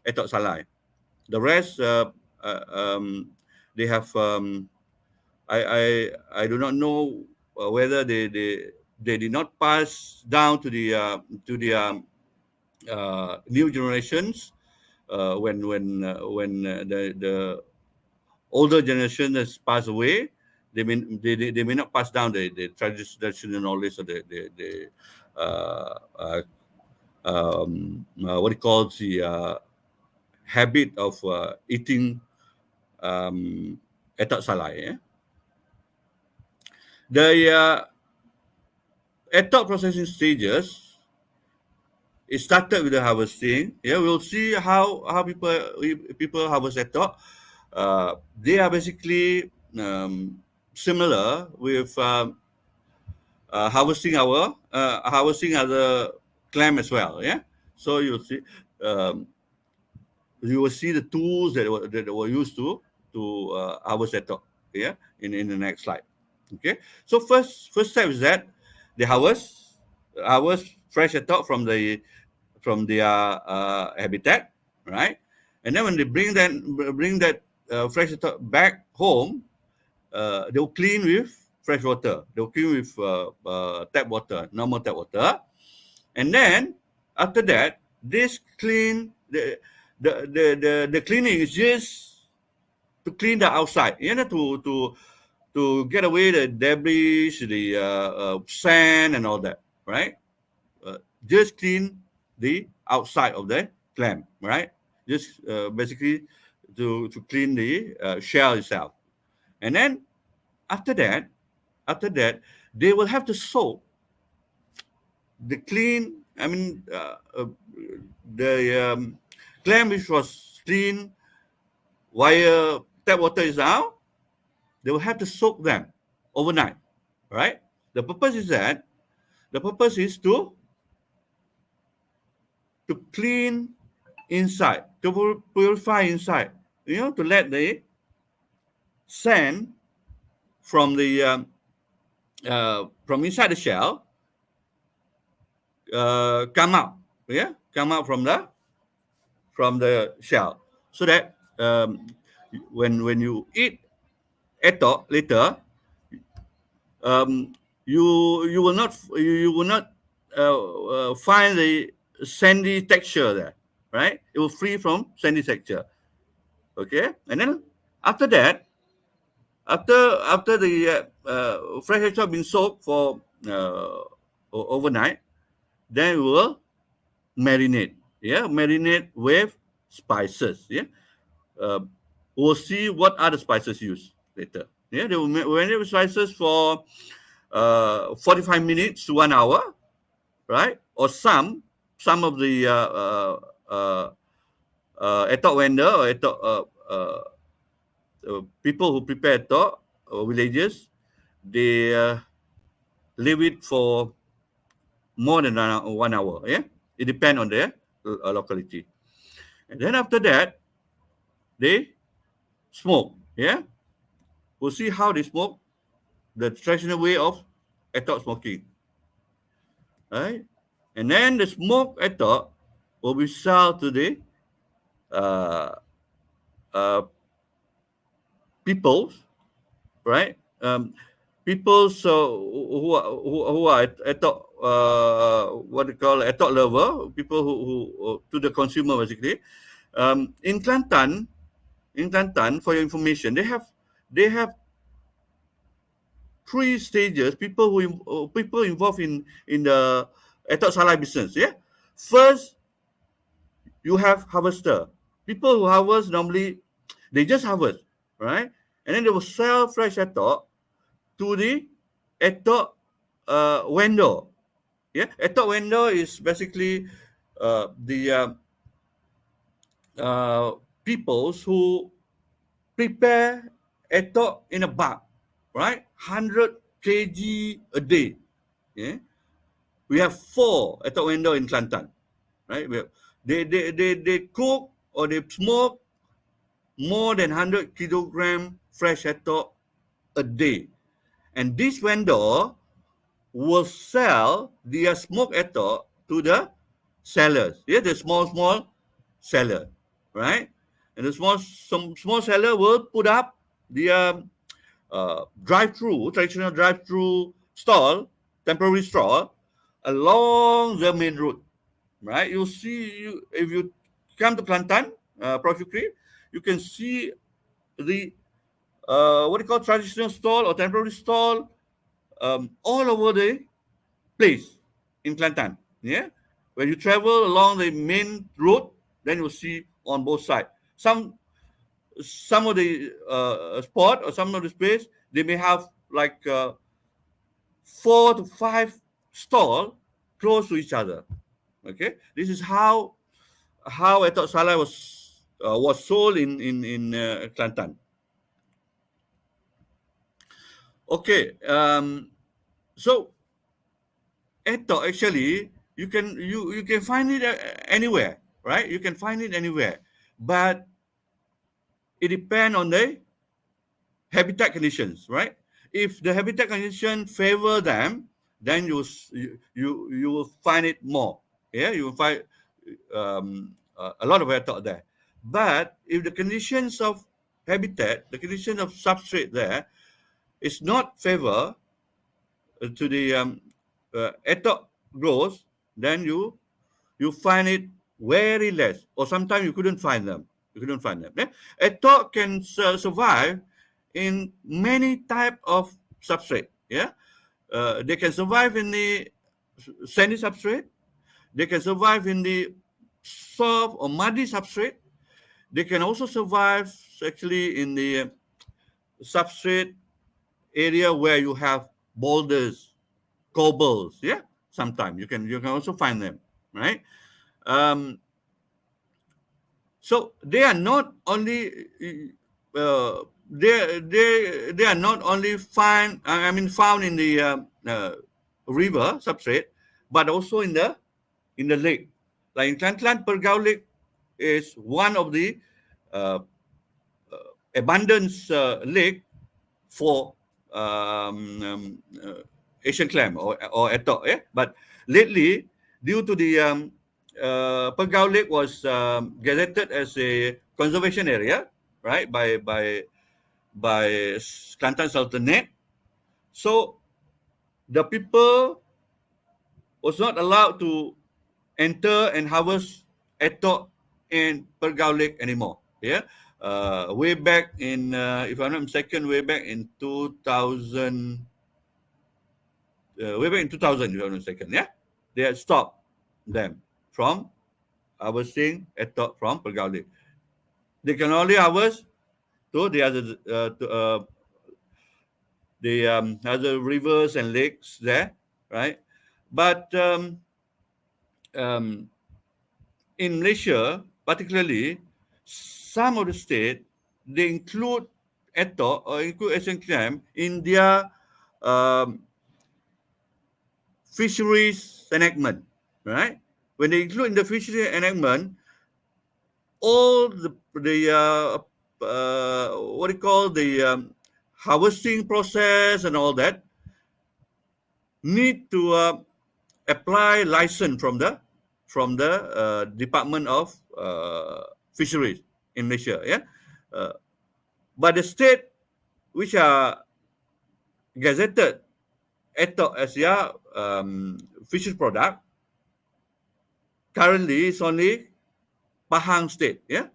etok salai. The rest they have I I I do not know whether they did not pass down to the new generations when the older generation has passed away. They may not pass down the traditional knowledge of the what it calls the habit of eating etak salai. Yeah? The etak processing stages, it started with the harvesting. Yeah, we'll see how people harvest etok. They are basically similar with harvesting other clam as well. Yeah, so um, you will see the tools that were used to harvest etok. Yeah, in the next slide. Okay, so first step is that they harvest fresh etok from their habitat, right? And then when they bring that fresh etok back home, they'll clean with fresh water. They'll clean with tap water, normal tap water, and then after that, this clean the cleaning is just to clean the outside, to get away the debris, the sand and all that, right? Just clean the outside of the clam, right? Just basically to clean the shell itself, and then after that, they will have to soak the clean. The clam which was clean via tap water is out. They will have to soak them overnight, right? The purpose is to clean inside, to purify inside, to let the sand from the from inside the shell come out, come out from the shell, so that when you eat eto later, you will not find the sandy texture there, right? It will free from sandy texture. Okay, and then after that, after the fresh eto been soaked for overnight, then we will marinate. Marinate with spices. We'll see what other spices used later. They will marinate with spices for 45 minutes to 1 hour, right? Or some of the etok vendor or etok people who prepare etok, villagers, they leave it for more than 1 hour. It depends on their locality. And then after that, they smoke. We'll see how they smoke, the traditional way of etok smoking, right? And then the smoked etok will be sold to the people, right? People who are etok, what they call etok lover, people who to the consumer basically. In Kelantan, for your information, they have 3 stages. People involved in the etok salai business. First, you have harvester. People who harvest normally they just harvest, right? And then they will sell fresh etok to the etok vendor. Etok vendor is basically the peoples who prepare etok in a bulk, right? 100 kg a day. We have 4 etok vendor in Kelantan, right? They cook or they smoke more than 100 kilogram fresh etok a day. And this vendor will sell their smoked etok to the sellers. The small seller, right? And the small seller will put up the traditional drive-through stall, temporary stall, along the main road, right? You'll see, if you come to Kelantan, Prof. Yukri, you can see the what do you call traditional stall or temporary stall all over the place in Kelantan. When you travel along the main road, then you'll see on both sides. Some of the spot or some of the space, they may have like 4 to 5 stall close to each other. Okay, this is how etok salai was sold in Kelantan. Okay, so etok actually you can find it anywhere, right? You can find it anywhere, but it depends on the habitat conditions, right? If the habitat condition favor them, then you will find it more. You will find a lot of etok there. But if the conditions of habitat, the condition of substrate there is not favor to the etok growth, then you find it very less, or sometimes you couldn't find them. Etok can survive in many type of substrate. They can survive in the sandy substrate. They can survive in the soft or muddy substrate. They can also survive actually in the substrate area where you have boulders, cobbles. Sometimes you can also find them, right? So they are not only they are not only found in the river substrate, but also in the lake. Like in Kelantan, Pergau Lake is one of the abundance lake for Asian clam or etok. Yeah? But lately, due to the Pergau Lake was gazetted as a conservation area, right, by Kelantan Sultanate. So the people was not allowed to enter and harvest etok in Pergau Lake anymore. Yeah, way back in, if I'm not mistaken, way back in 2000, way back in 2000, if I'm not mistaken. Yeah, they had stopped them from harvesting etok from Pergau Lake. They can only harvest to the other other rivers and lakes there, right? But in Malaysia, particularly, some of the state, they include etok or include Asian clam in their um, fisheries enactment, right? When they include in the fisheries enactment, all the what do you call the harvesting process and all that need to apply license from the Department of Fisheries in Malaysia. Yeah, but the state which are gazetted etok as their fisheries product currently is only Pahang state. Yeah,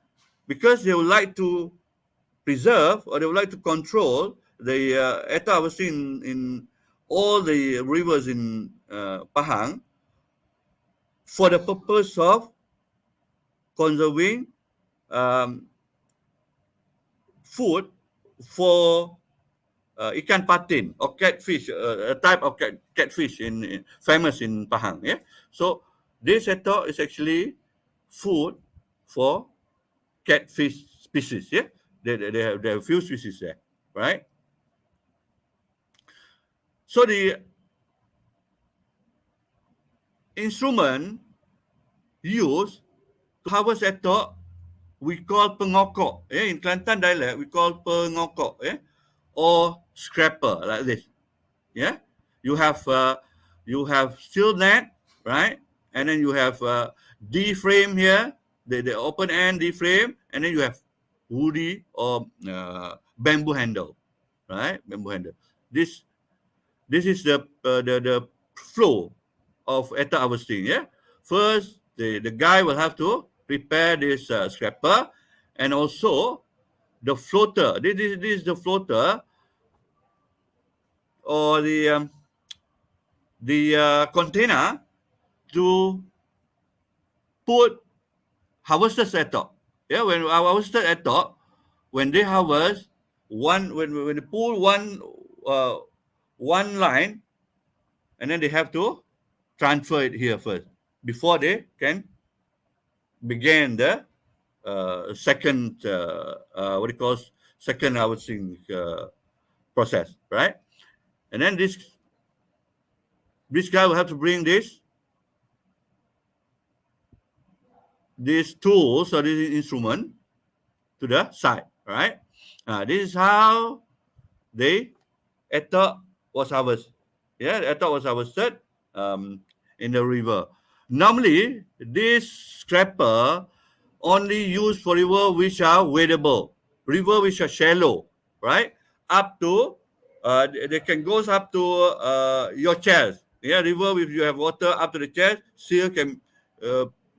because they would like to preserve or they would like to control the etok harvesting in all the rivers in Pahang for the purpose of conserving food for ikan patin or catfish, a type of catfish famous in Pahang. Yeah, so this etok is actually food for catfish species. Yeah, they have a few species there, right? So the instrument used to harvest etok we call pengokok. In Kelantan dialect, we call pengokok, or scraper, like this. Yeah, you have steel net, right? And then you have D frame here, the open end D frame, and then you have woody or bamboo handle, right? Bamboo handle. This is the flow of etok harvesting. Yeah, first the guy will have to prepare this scraper, and also the floater. This is the floater or the container to put harvested etok. Yeah, when harvested etok, when they harvest when they pull one line, and then they have to transfer it here first before they can begin the second what do you call second harvesting process, right? And then this guy will have to bring these tools or this instrument to the side, right? This is how the etok was harvested. Yeah, the etok was harvested in the river. Normally, this scraper only used for river which are weightable, river which are shallow, right? Up to they can go up to your chest. Yeah, river if you have water up to the chest, still can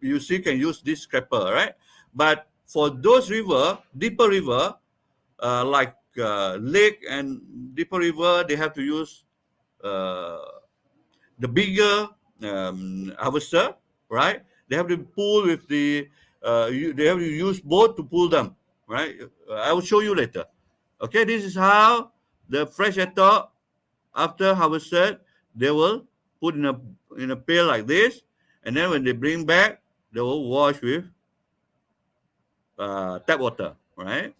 you still can use this scraper, right? But for those river, deeper river, like lake and deeper river, they have to use the bigger harvester, right? They have to pull with the they have to use boat to pull them, right? I will show you later. Okay, this is how the fresh etok after harvested they will put in a pail like this, and then when they bring back, they will wash with tap water, right?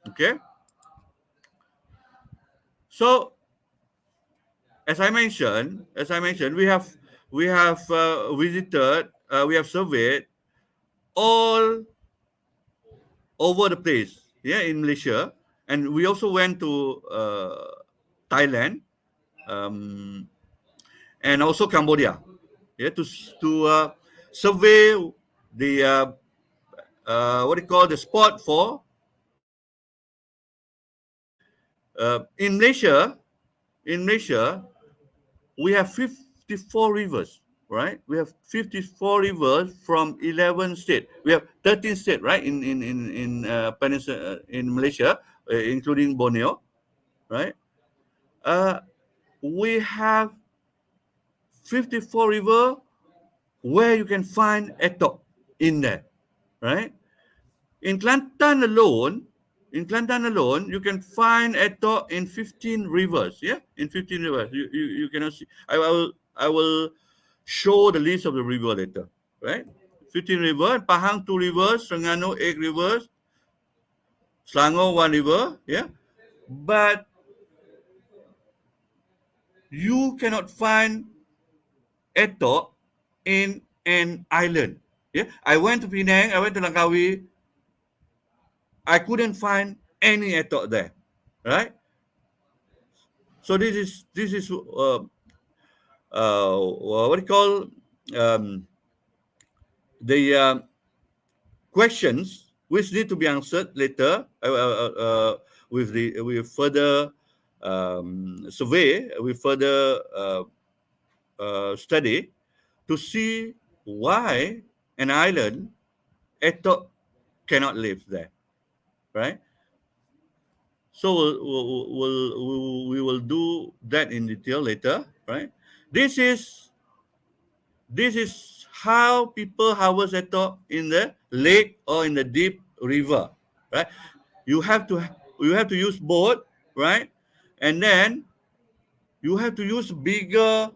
Okay. So as I mentioned, we have visited, we have surveyed all over the place yeah, in Malaysia, and we also went to Thailand, um, and also Cambodia, yeah, to survey the what do you call the spot for in Malaysia. In Malaysia, we have 54 rivers, right? We have 54 rivers from 11 states. We have 13 states, right? In Peninsula in Malaysia, including Borneo, right? Uh, we have 54 river where you can find etok in there, right? In Kelantan alone, you can find etok in 15 rivers. Yeah, in 15 rivers. You cannot see. I will show the list of the river later, right? 15 river, Pahang 2 rivers, Terengganu 8 rivers, Selangor 1 river. Yeah, but you cannot find etok in an island. Yeah, I went to Penang, I went to Langkawi, I couldn't find any etok there, right? So this is what do you call the questions which need to be answered later with further survey, with further study to see why an island etok cannot live there, right? So we will do that in detail later, right? This is this is how people harvest etok in the lake or in the deep river, right? You have to you have to use boat, right? And then you have to use bigger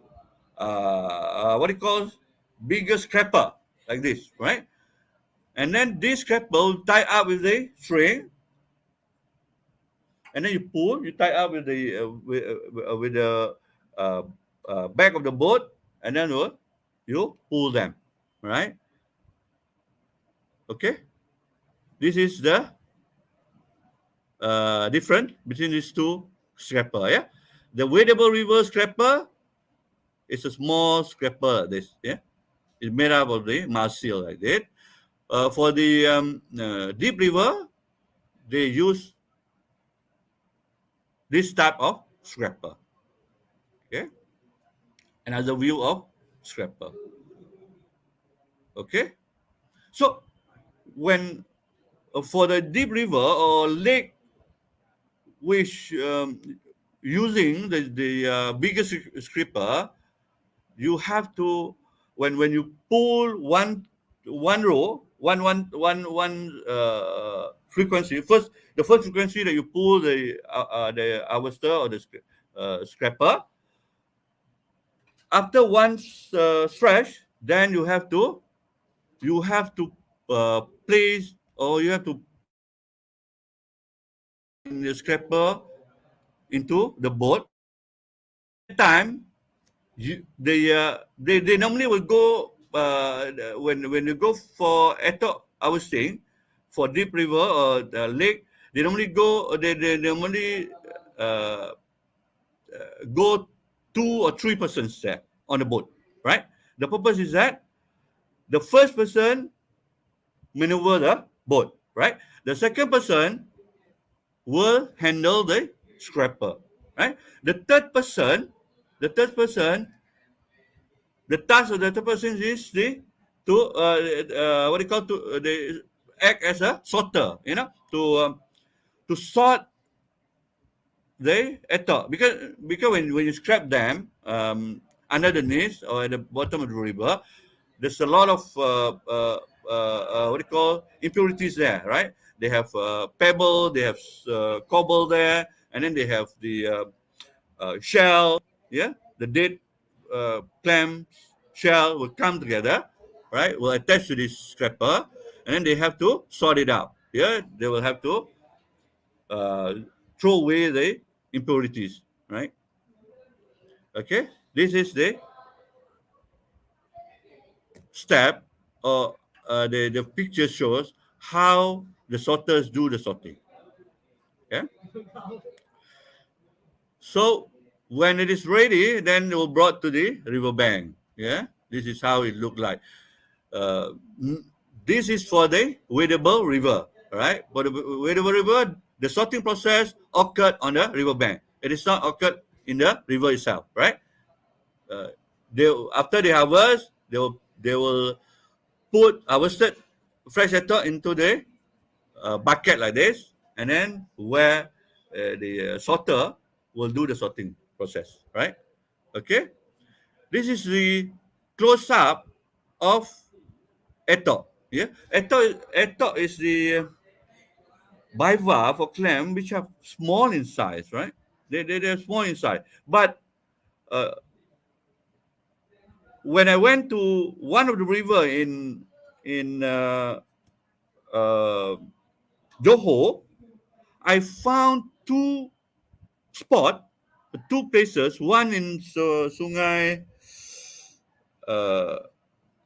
what do you call bigger scraper like this, right? And then this scraper will tie up with the string, and then you pull, you tie up with the uh, back of the boat, and then you pull them, right? Okay, this is the difference between these two scraper. Yeah, the Weightable river scraper is a small scraper like this. Yeah, it's made up of the marsil like that. For the deep river, they use this type of scraper. Okay, another view of scraper. Okay, so when for the deep river or lake, which using the biggest scraper, you have to when you pull one row one frequency first, the first frequency that you pull the harvester or the scraper, after one stretch, then you have to place, or you have to in the scraper into the boat. At that time, they normally will go when you go for etok, I was saying, for deep river or the lake, they normally they normally uh, go 2 or 3 persons there on the boat, right? The purpose is that the first person maneuver the boat, right? The second person will handle the scraper, right? The third person, the task of the third person is to what do you call to they act as a sorter, to sort the etok, because when you scrap them under the knees or at the bottom of the river, there's a lot of what do you call impurities there, right? They have pebble, they have cobble there, and then they have the shell, yeah, the dead clam shell will come together, right? Will attach to this scraper, and then they have to sort it out. Yeah, they will have to uh, throw away the impurities, right? Okay, this is the step, or the picture shows how the sorters do the sorting. Yeah. So when it is ready, then it will brought to the riverbank. Yeah. This is how it looked like. Uh, this is for the Weightable River, right? For the Weightable River, the sorting process occurred on the riverbank. It is not occurred in the river itself, right? Uh, they after they harvest, they will put harvested fresh etol into the bucket like this, and then where the sorter will do the sorting process, right? Okay, this is the close up of etol. Yeah, etol is the bivalve or clam which are small in size, right? They're small in size, but uh, when I went to one of the river in uh, Johor, I found spot, two places. One in Sungai. Uh,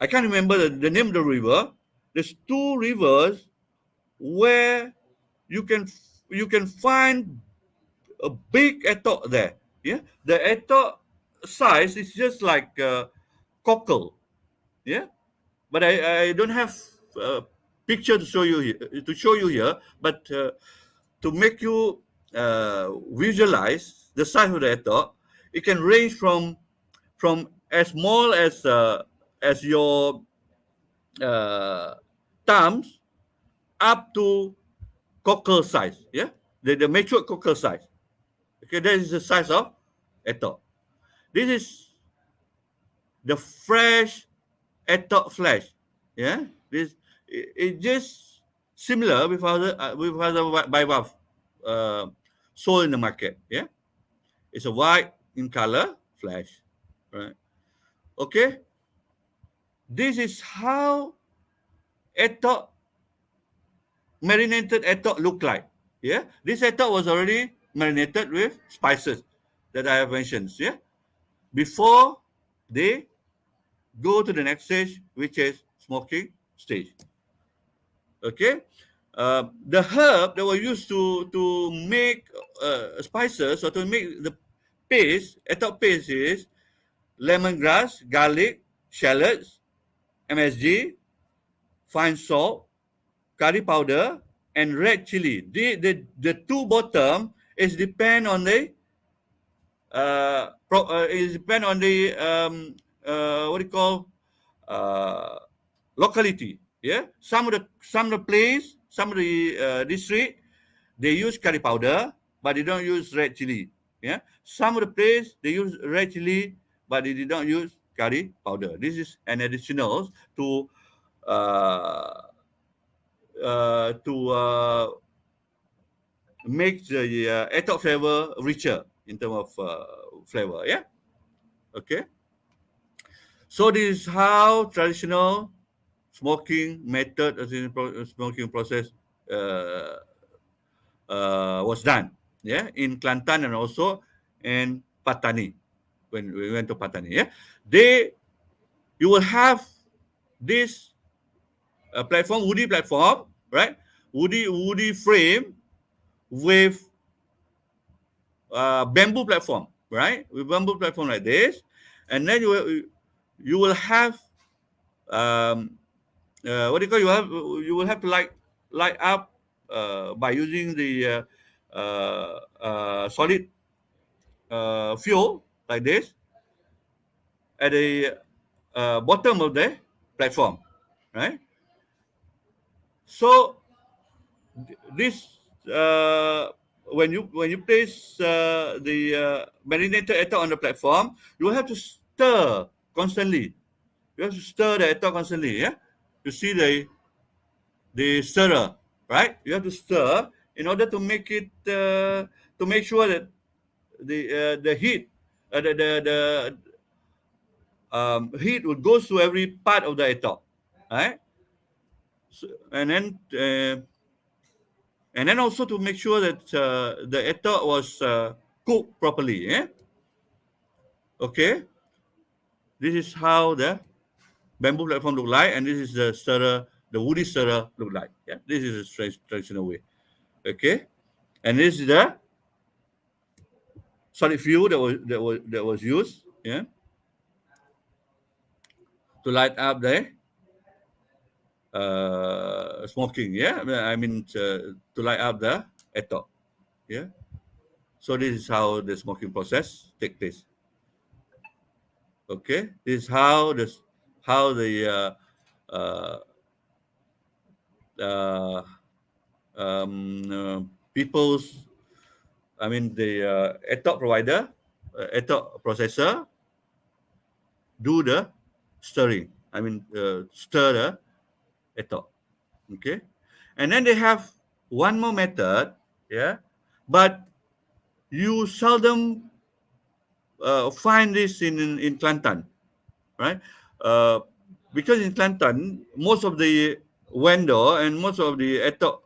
I can't remember the name of the river. There's two rivers where you can you can find a big atoll there. Yeah, the atoll size is just like cockle. Yeah, but I don't have a picture to show you here. But to make you visualize the size of the atoll, it can range from as small as your uh, thumbs up to cockle size. Yeah, the mature cockle size. Okay, that is the size of atoll. This is the fresh atoll flesh. Yeah, it just similar with other bivalve sold in the market. Yeah, it's a white in color flesh, right? Okay, this is how atoll marinated atoll look like. Yeah, this atoll was already marinated with spices that I have mentioned. Yeah, before they go to the next stage, which is smoking stage. Okay, the herb that were used to make spices or to make the paste, atoll paste is lemongrass, garlic, shallots, MSG, fine salt, curry powder, and red chili. The two bottom is depend on the is depend on the what do you call uh, locality. Yeah, some of the place, some of the district, they use curry powder, but they don't use red chili. Yeah, some of the place they use red chili, but they did not use curry powder. This is an additional uh, to make the atoll flavor richer in terms of flavor. Yeah. Okay. So this is how traditional smoking method, smoking process was done. Yeah, in Kelantan and also in Patani. When we went to Patani, yeah, you will have this platform, woody platform, right? Woody frame with bamboo platform, right? With bamboo platform like this, and then you will have what do you call, you will have to light up by using the solid fuel like this at the bottom of the platform, right? So this when you place the marinated atoll on the platform, you will have to stir constantly. You have to stir the atoll constantly. Yeah, you see the stirrer, right? You have to stir in order to make it to make sure that the heat the heat would go through every part of the atoll, right? So, and then also to make sure that the atoll was cooked properly. Yeah. Okay. This is how the bamboo platform look like, and this is the stirrer, the woody stirrer look like. Yeah. This is a traditional way. Okay. And this is the solid fuel that was used, yeah, to light up the smoking, yeah. I mean to light up the etol, yeah. So this is how the smoking process take place. Okay, this is how the uh, uh, people's, I mean the etol provider, etol processor do the stirring. I mean stir the etol. Okay, and then they have one more method, yeah, but you seldom find this in Kelantan, right? Uh, because in Kelantan, most of the vendor and most of the etol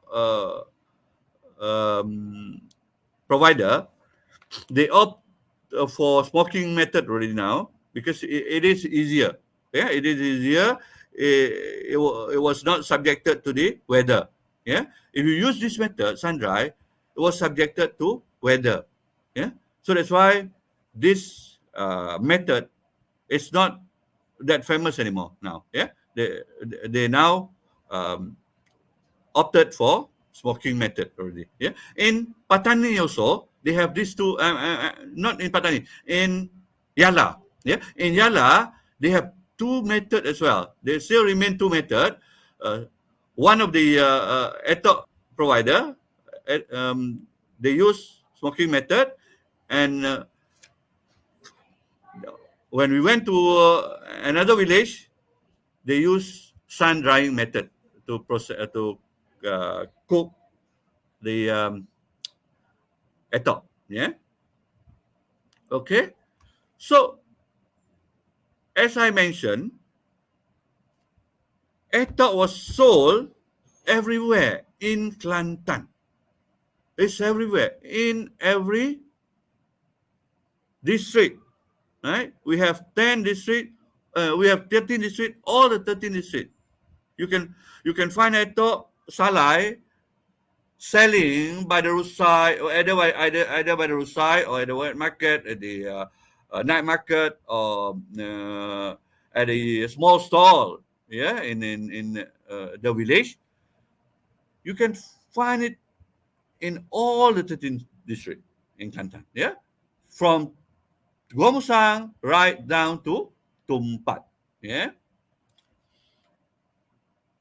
provider, they opt for smoking method already now because it is easier. Yeah, it is easier. It was not subjected to the weather. Yeah, if you use this method, sun dry, it was subjected to weather. Yeah, so that's why this method is not that famous anymore now. Yeah, they now um, opted for smoking method already. Yeah, in Patani also they have these two. Not in Patani, in Yala. Yeah, in Yala they have two method as well. They still remain two method. Uh, One of the etol provider, they use smoking method, and when we went to another village, they use sun drying method to process to cook the etol. Yeah. Okay. So as I mentioned, etol was sold everywhere in Kelantan. It's everywhere in every district. Right? We have 10 district. We have 13 district. All the 13 district. You can find etol salai selling by the roadside, or either by the roadside or at the wet market, at the night market, or at a small stall, yeah, in the village. You can find it in all the 13 district in Kelantan, yeah, from Gomusang right down to Tumpat, yeah.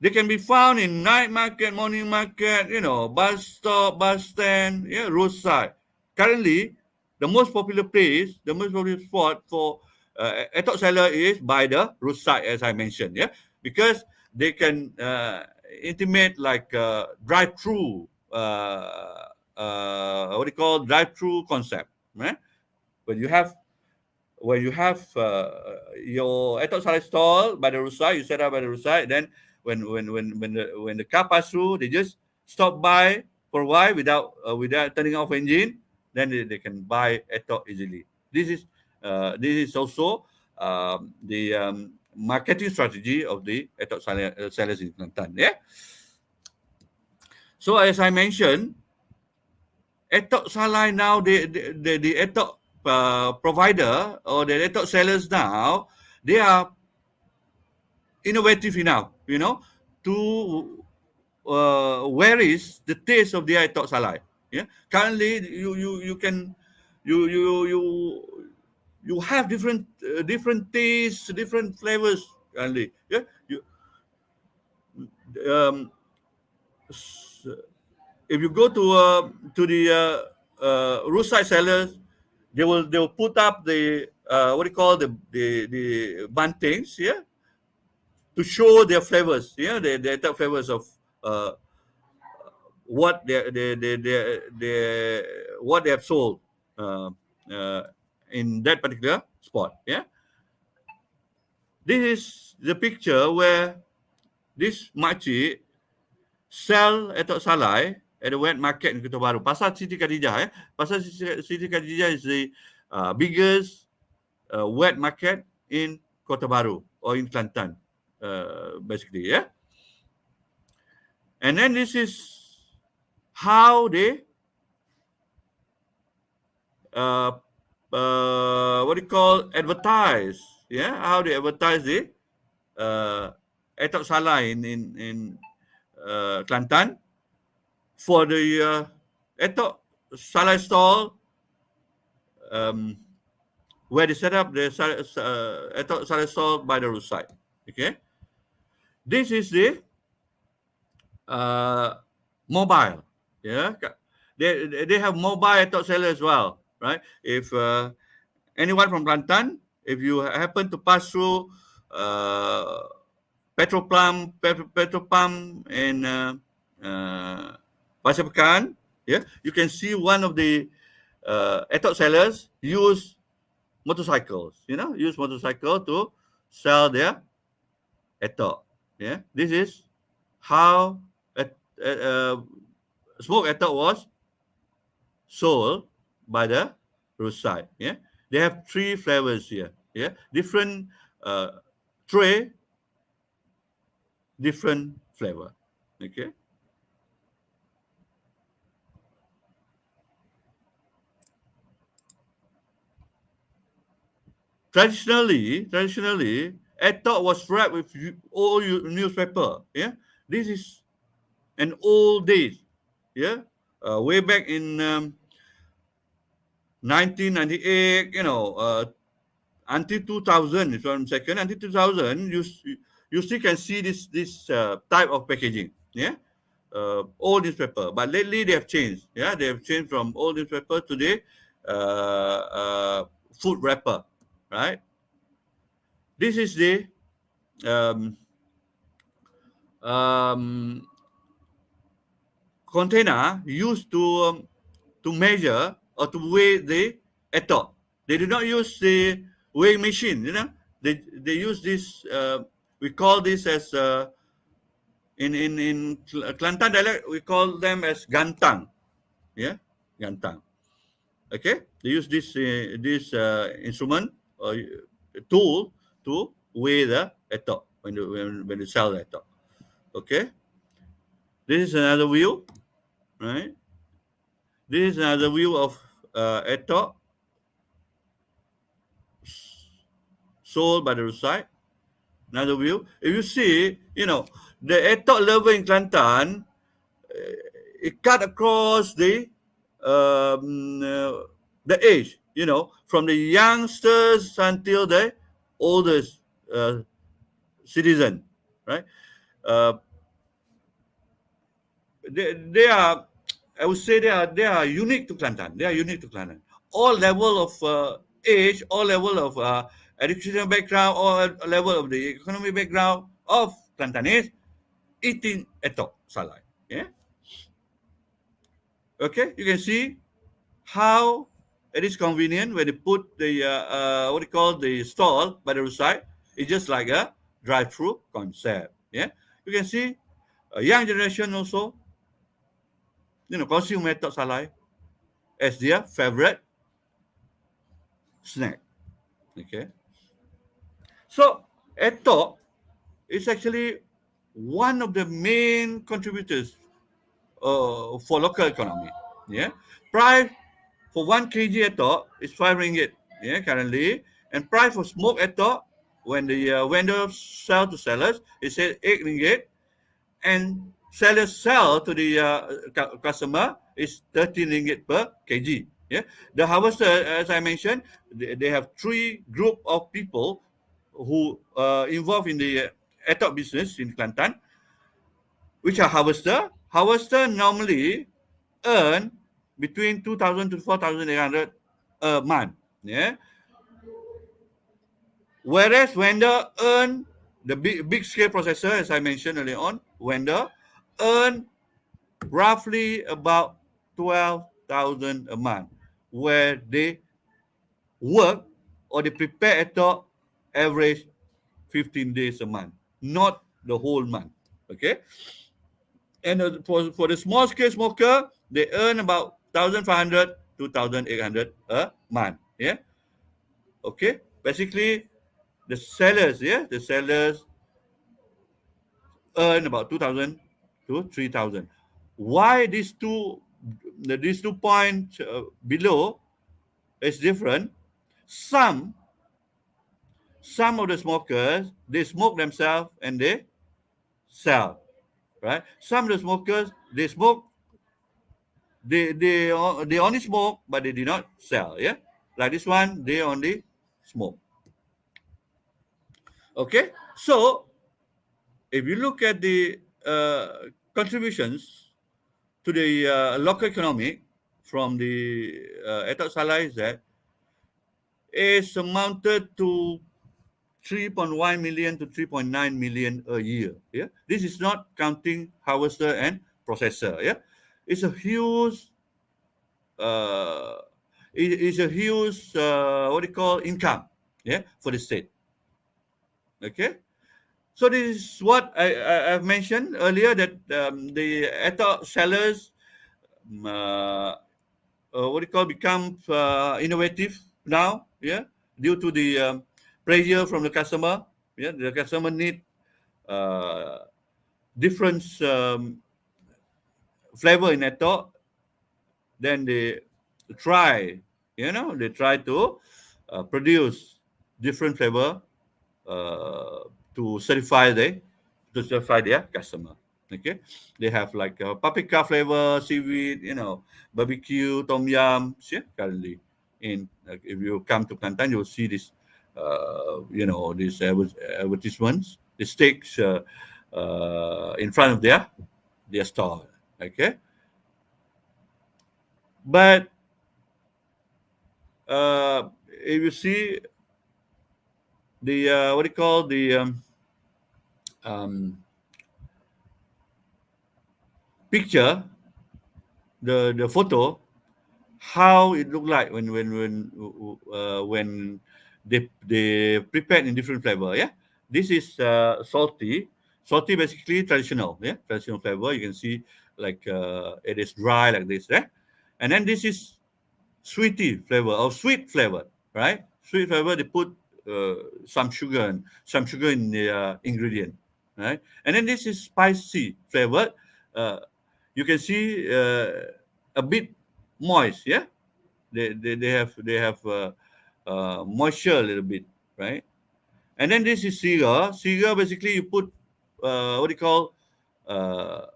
They can be found in night market, morning market, bus stop, bus stand, yeah, roadside. Currently, the most popular spot for etol seller is by the roadside, as I mentioned, yeah, because they can intimate like drive-through, what do you call drive-through concept, right? When you have your etol salad stall by the roadside, you set up by the roadside. Then when the car pass through, they just stop by for a while without turning off engine. Then they can buy etol easily. This is also the marketing strategy of the etol sellers in Kelantan. Yeah. So as I mentioned, etol salai now, the etol provider or the etol sellers now, they are innovative enough, to where is the taste of the etol salai. Yeah, currently you can you have different tastes, different flavors currently. Yeah, um, s- if you go to the roadside sellers, they will put up the what do you call the bantings, yeah, to show their flavors, yeah, the type flavors of uh, what what they have sold uh, uh, in that particular spot. Yeah, this is the picture where this makcik sell etok salai at the wet market in Kota Baru. Pasar Siti Khadijah. Pasar Siti Khadijah is the biggest wet market in Kota Baru or in Kelantan, basically. Yeah. And then this is how they what do you call, advertise? Yeah, how they advertise the etok salah in Kelantan for the etok salah stall, where they set up the etok salah stall by the roadside. Okay, this is the mobile. Yeah, they have mobile etok seller as well, right? If anyone from Kelantan, if you happen to pass through petrol pump in Pasir Pekan, yeah, you can see one of the etok sellers use motorcycles. Use motorcycle to sell their etok. Yeah, this is how smoked etok was sold by the roadside. Yeah, they have 3 flavors here. Yeah, different tray, different flavor. Okay. Traditionally, etok was wrapped with old newspaper. Yeah, this is an old days. Yeah, way back in 1998. Until 2000, if I'm second, until 2000, you still can see this type of packaging. Yeah, old newspaper. But lately they have changed. Yeah, they have changed from old newspaper to the food wrapper. Right. This is the um, um, container used to measure or to weigh the etok. They do not use the weighing machine. They use this. We call this as in Kelantan dialect, we call them as gantang. Yeah, gantang. Okay, they use this instrument or tool to weigh the etok when they sell the etok. Okay, this is another view, right? This is another view of etok sold by the roadside. Another view. If you see, the etok level in Kelantan, it cut across the age. From the youngsters until the oldest citizen, right? Uh, they are, I would say, they are unique to Kelantan. They are unique to Kelantan. All level of age, all level of educational background, all level of the economic background of Kelantanese eating etok salai. Yeah. Okay, you can see how it is convenient when they put the what do you call, the stall by the roadside. It's just like a drive-through concept. Yeah, you can see a young generation also, consume etok salai as their favorite snack. Okay, so etok is actually one of the main contributors for local economy. Yeah, price for 1 kg etok is 5 ringgit. Yeah, currently, and price for smoked etok when the vendor sell to sellers, it says 8 ringgit, and sellers sell to the customer is 13 ringgit per kg. Yeah, the harvester, as I mentioned, they have 3 group of people who involved in the etok business in Kelantan, which are harvester. Harvester normally earn between 2,000 to 4,800 a month. Yeah. Whereas vendor earn, the big scale processor, as I mentioned earlier on, vendor earn roughly about 12,000 a month, where they work or they prepare etok average 15 days a month, not the whole month. Okay. And for the small scale smoker, they earn about 1,500 to 1,800 a month. Yeah. Okay. Basically, the sellers, earn about 2,000 to 3,000. Why these two points below is different. Some of the smokers, they smoke themselves and they sell, right? Some of the smokers, they smoke, they only smoke, but they did not sell. Yeah, like this one, they only smoke. Okay, so if you look at the contributions to the local economy from the Etok Salah, is that is amounted to 3.1 million to 3.9 million a year. Yeah, this is not counting harvester and processor. Yeah, it's a huge, uh, it's a huge what do you call income. Yeah, for the state. Okay, so this is what I've mentioned earlier, that the Etok sellers, what do you call, become innovative now. Yeah, due to the pressure from the customer. Yeah, the customer need uh, different flavor in Etok. Then they try, they try to produce different flavor uh, to certify their customer. Okay, they have like paprika flavor, seaweed, barbecue, tom yum. Yeah, currently in if you come to Kelantan, you'll see this, these advertisements, the steaks in front of their store. Okay, but if you see the what do you call the um, picture, the photo, how it look like when they prepared in different flavor. Yeah, this is salty. Salty basically traditional. Yeah, traditional flavor. You can see like it is dry like this. Yeah, and then this is sweety flavor or sweet flavor, right? Sweet flavor. They put some sugar in the ingredient, right? And then this is spicy flavor. Uh, you can see a bit moist. Yeah, they have moisture a little bit, right? And then this is Siga. Siga basically you put what do you call uh,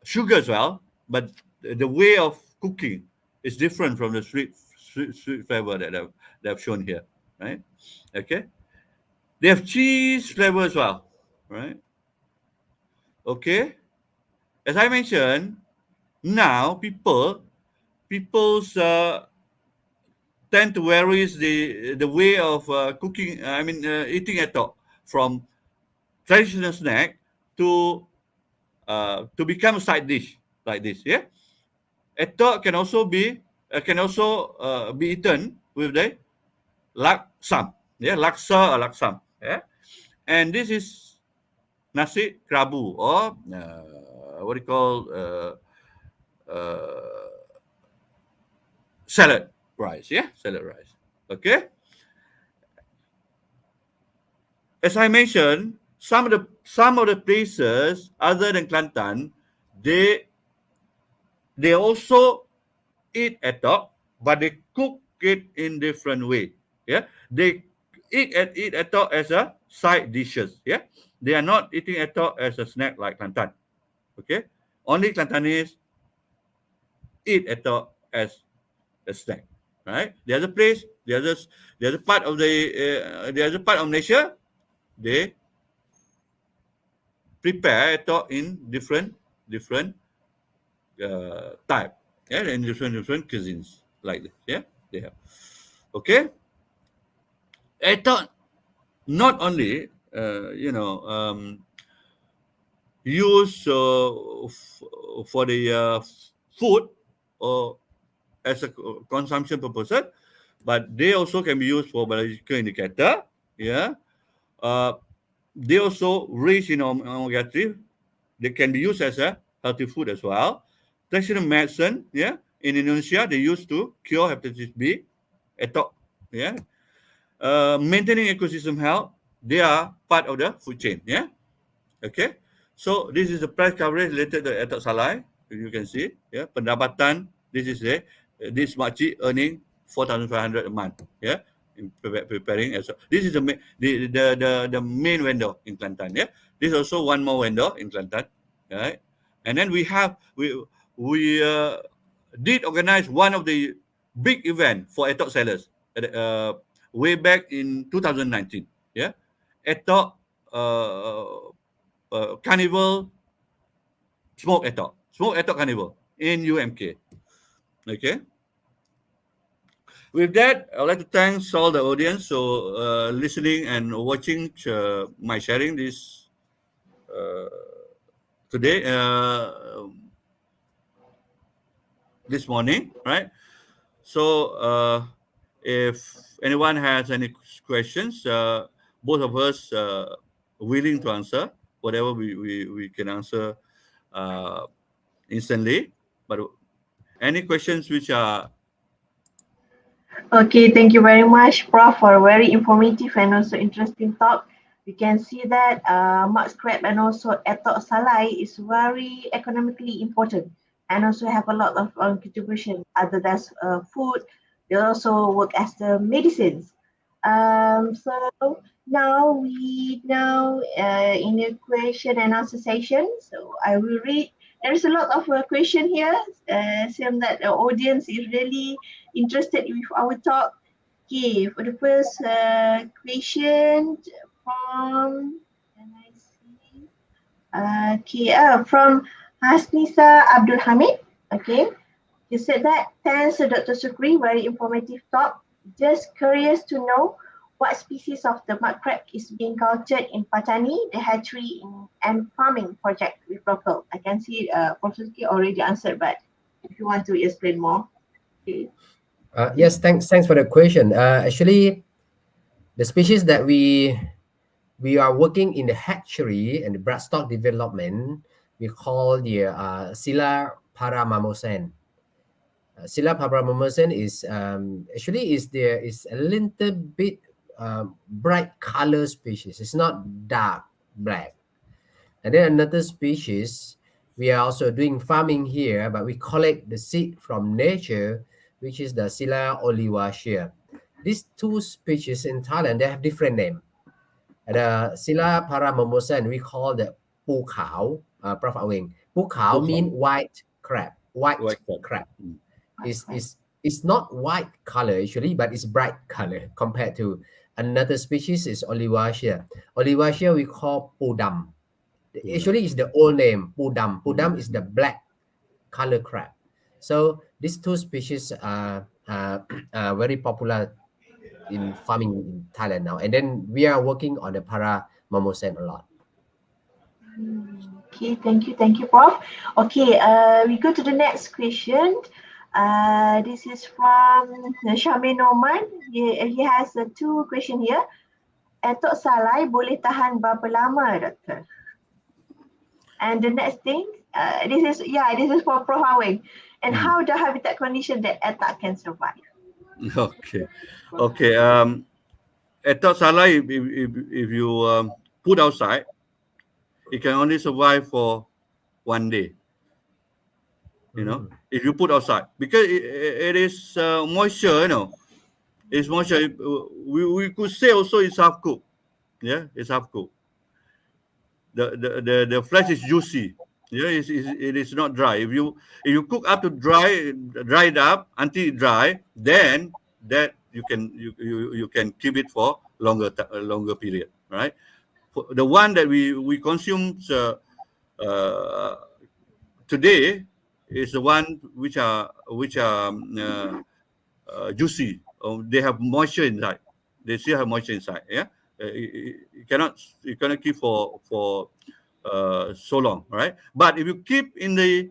sugar as well, but the way of cooking is different from the sweet flavor that I've shown here, right? Okay, they have cheese flavor as well, right? Okay, as I mentioned, now people's tend to varies the way of cooking. I mean, eating etok from traditional snack to become a side dish like this. Yeah, etok can also be eaten with the laksam. Yeah, laksa or laksam. Yeah, and this is nasi kerabu, or what do you call uh, salad rice. Yeah, salad rice. Okay. As I mentioned, some of the places other than Kelantan, they they also eat etok, but they cook it in different way. Yeah, they eat etok as a side dishes. Yeah, they are not eating etok as a snack like Kelantan. Okay, only Kelantanese eat etok as a snack. Right? The other part of Malaysia, they prepare etok in different type, yeah, and different cuisines like this. Yeah, they have. Okay, etok not only used for the food or as a consumption purpose, but they also can be used for biological indicator. Yeah, uh, they also rich in omega 3. They can be used as a healthy food as well. Traditional medicine, yeah, in Indonesia they used to cure hepatitis B, etok, yeah. Maintaining ecosystem health, they are part of the food chain, yeah. Okay, so this is the price coverage related to etok salai. You can see, yeah, pendapatan. This is this makcik earning 4,500 a month. Yeah, in preparing as this is the main vendor in Kelantan. Yeah, this is also one more vendor in Kelantan. Right, and then we did organize one of the big event for etok sellers way back in 2019. Yeah, etok carnival smoke etok carnival in UMK. Okay. With that, I'd like to thank all the audience for listening and watching my sharing this today, this morning, right? So, if anyone has any questions, both of us willing to answer whatever we can answer uh, instantly. But any questions which are Okay, thank you very much, Prof, for a very informative and also interesting talk. We can see that mud crab and also etok salai is very economically important and also have a lot of contribution other than food. They also work as the medicines. So now we in a question and answer session. So I will read. There is a lot of question here. Seems that the audience is really interested with our talk. Okay, for the first question from, can I see? From Hasnisa Abdul Hamid. Okay, you said that thanks to Dr. Sukri, very informative talk. Just curious to know what species of the mud crab is being cultured in Patani, the hatchery and farming project with local. I can see Professor Sukri already answered, but if you want to explain more. Okay. Yes, thanks for the question. Actually, the species that we are working in the hatchery and the bloodstock development, we call the Sila paramamosan. Sila paramamosan is actually is a little bit bright color species. It's not dark black. And then another species, we are also doing farming here, but we collect the seed from nature, which is the Sila olivacea. These two species in Thailand, they have different name. The Sila paramomosan, we call the pu khao, Prof. Awing. Pu khao mean white crab. White crab. It's not white color actually, but it's bright color compared to another species is olivacea. Olivacea we call pudam. Actually, it's the old name, pudam. Pudam is the black color crab. So these two species are very popular in farming in Thailand now. And then we are working on the para mamosan a lot. Okay, thank you, Prof. Okay, we go to the next question. This is from Shamin Oman. He has two questions here. Etok salai boleh tahan berapa lama, Doctor? And the next thing, this is for Prof. Hawing. And how the habitat condition that etok can survive? Okay. Etok salai, if you put outside, it can only survive for 1 day. You know, if you put outside, because it is moisture. You know, it's moisture. We could say also it's half cooked. Yeah, it's half cooked. The flesh is juicy. Yeah, it is not dry. If you cook up to dry it up until it dry, then that you can keep it for longer period, right? For the one that we consume today is the one which are juicy. They have moisture inside. They still have moisture inside. Yeah, you cannot keep for so long, right? But if you keep in the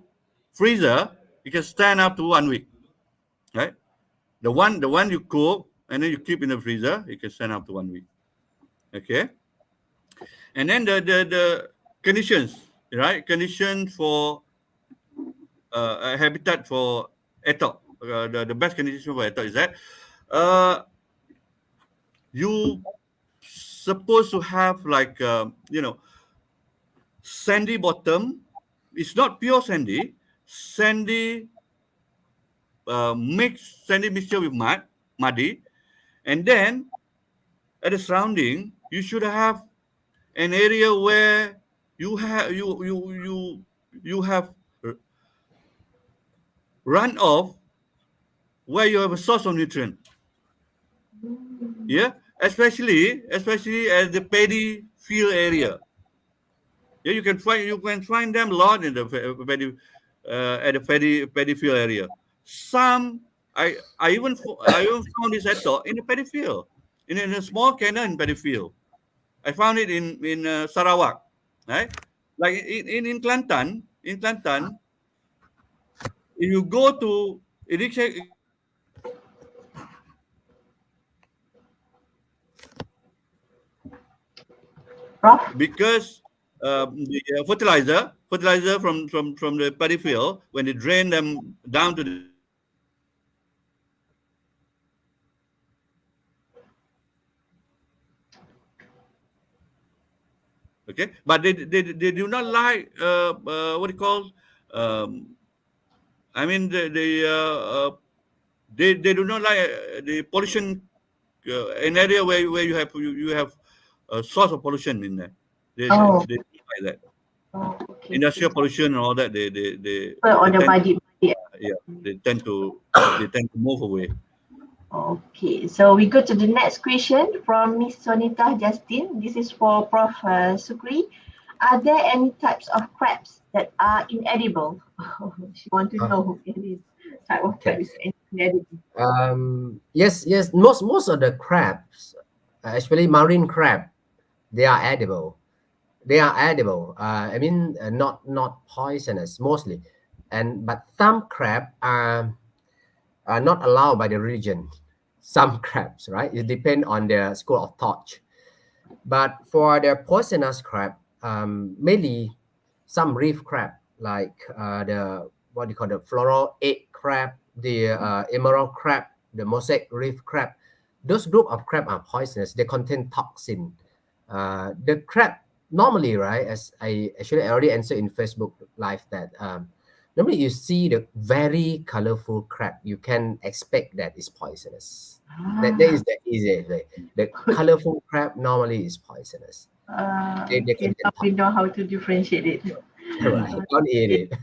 freezer, it can stand up to 1 week, right? The one you cook and then you keep in the freezer, it can stand up to 1 week. Okay. And then the conditions, right? Condition for a habitat for etok. The best condition for etok is that you supposed to have like sandy bottom. It's not pure sandy mix sandy mixture with muddy, and then at the surrounding, you should have an area where you have run off where you have a source of nutrient. Yeah, especially at the paddy field area. Yeah, you can find them a lot in the paddy at the paddy field area. Some I even found this atoll in the paddy field, in a small canyon in paddy field. I found it in Sarawak, right? Like in Kelantan, if you go to irrigation Prof? because the fertilizer from the paddy field, when they drain them down to the okay, but they do not like what do you call I mean they do not like the pollution an area where you have a source of pollution in there. Oh, They don't like that. oh, okay. Industrial pollution and all that they On the tend body. yeah they tend to move away. Okay, so we go to the next question from Miss Sonita Justin. This is for Prof. Sukri. Are there any types of crabs that are inedible? She wants to know any type of crab is inedible. Yes. Most of the crabs, especially marine crab, they are edible. I mean, not poisonous mostly, but some crab are not allowed by the religion. Some crabs, right? It depends on their school of thought. But for the poisonous crab, mainly some reef crab, like the what do you call the floral egg crab, the emerald crab, the mosaic reef crab. Those group of crab are poisonous. They contain toxin. The crab normally, right? As I already answered in Facebook Live that normally you see the very colorful crab, you can expect that it's poisonous. That is the easiest way. The colorful crab normally is poisonous. They Okay, contain now we know how to differentiate it. right. Don't eat it.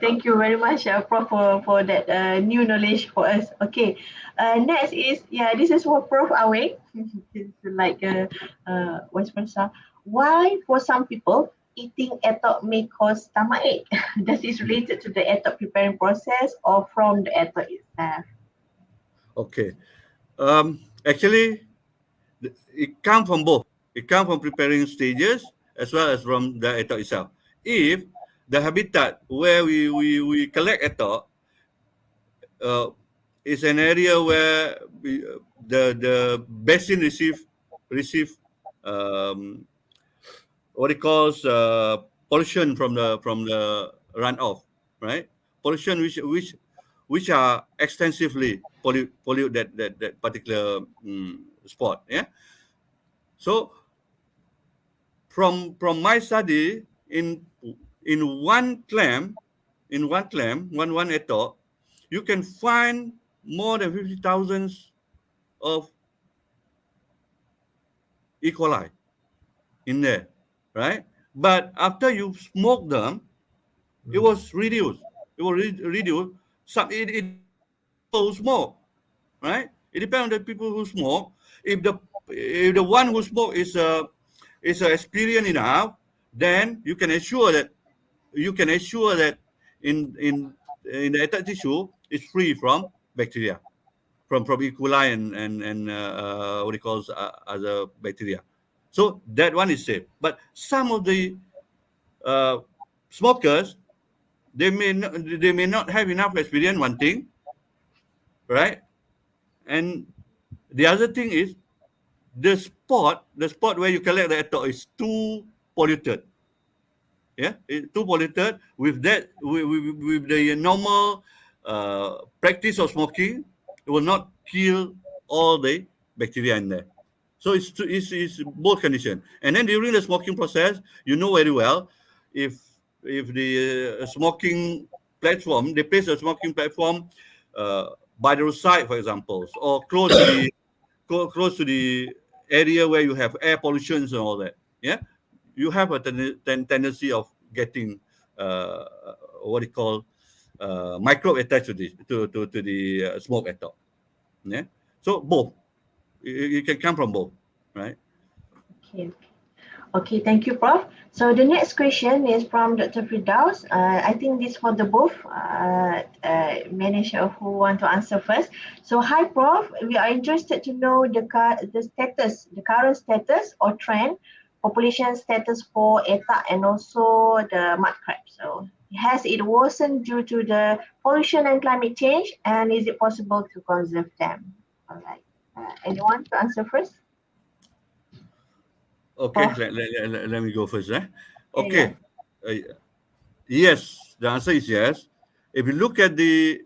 Thank you very much, Prof, for that new knowledge for us. Okay, next is this is for Prof Aweng. It's like vice versa. Why for some people eating etok may cause stomachache? Does this related to the etok preparing process or from the etok itself? Okay, actually it comes from both. It comes from preparing stages as well as from the etok itself. If the habitat where we collect etok is an area where the basin receive what it calls pollution from the runoff, right? Pollution which are extensively pollute that particular spot. Yeah. So from my study in one clam, one etok, you can find more than 50,000 of E. coli in there, right? But after you smoke them, it was reduced. It was reduced. It people who smoke, right? It depends on the people who smoke. If the one who smoke is experienced enough, then you can assure that in the etok tissue is free from bacteria, from E. coli and what it calls other bacteria. So that one is safe. But some of the smokers, they may not have enough experience. One thing, right? And the other thing is the spot where you collect the etok is too polluted. Yeah, it's too polluted. With that, with the normal practice of smoking, it will not kill all the bacteria in there. So it's both condition. And then during the smoking process, you know very well if the smoking platform, they place a smoking platform by the roadside, for example, or close to the close to the area where you have air pollution and all that. Yeah, you have a tendency of getting what you call microbe attached to the smoke at all. Yeah, so both it can come from both, right? Okay. Okay, thank you, Prof. So the next question is from Dr. Firdaus. I think this for the both manager who want to answer first. So, hi, Prof. We are interested to know the current status or trend, population status for ETA and also the mud crab. So, has it worsened due to the pollution and climate change, and is it possible to conserve them? All right. Anyone to answer first? Okay, Prof. let me go first. Yeah. Okay. Yes, the answer is yes. If you look at the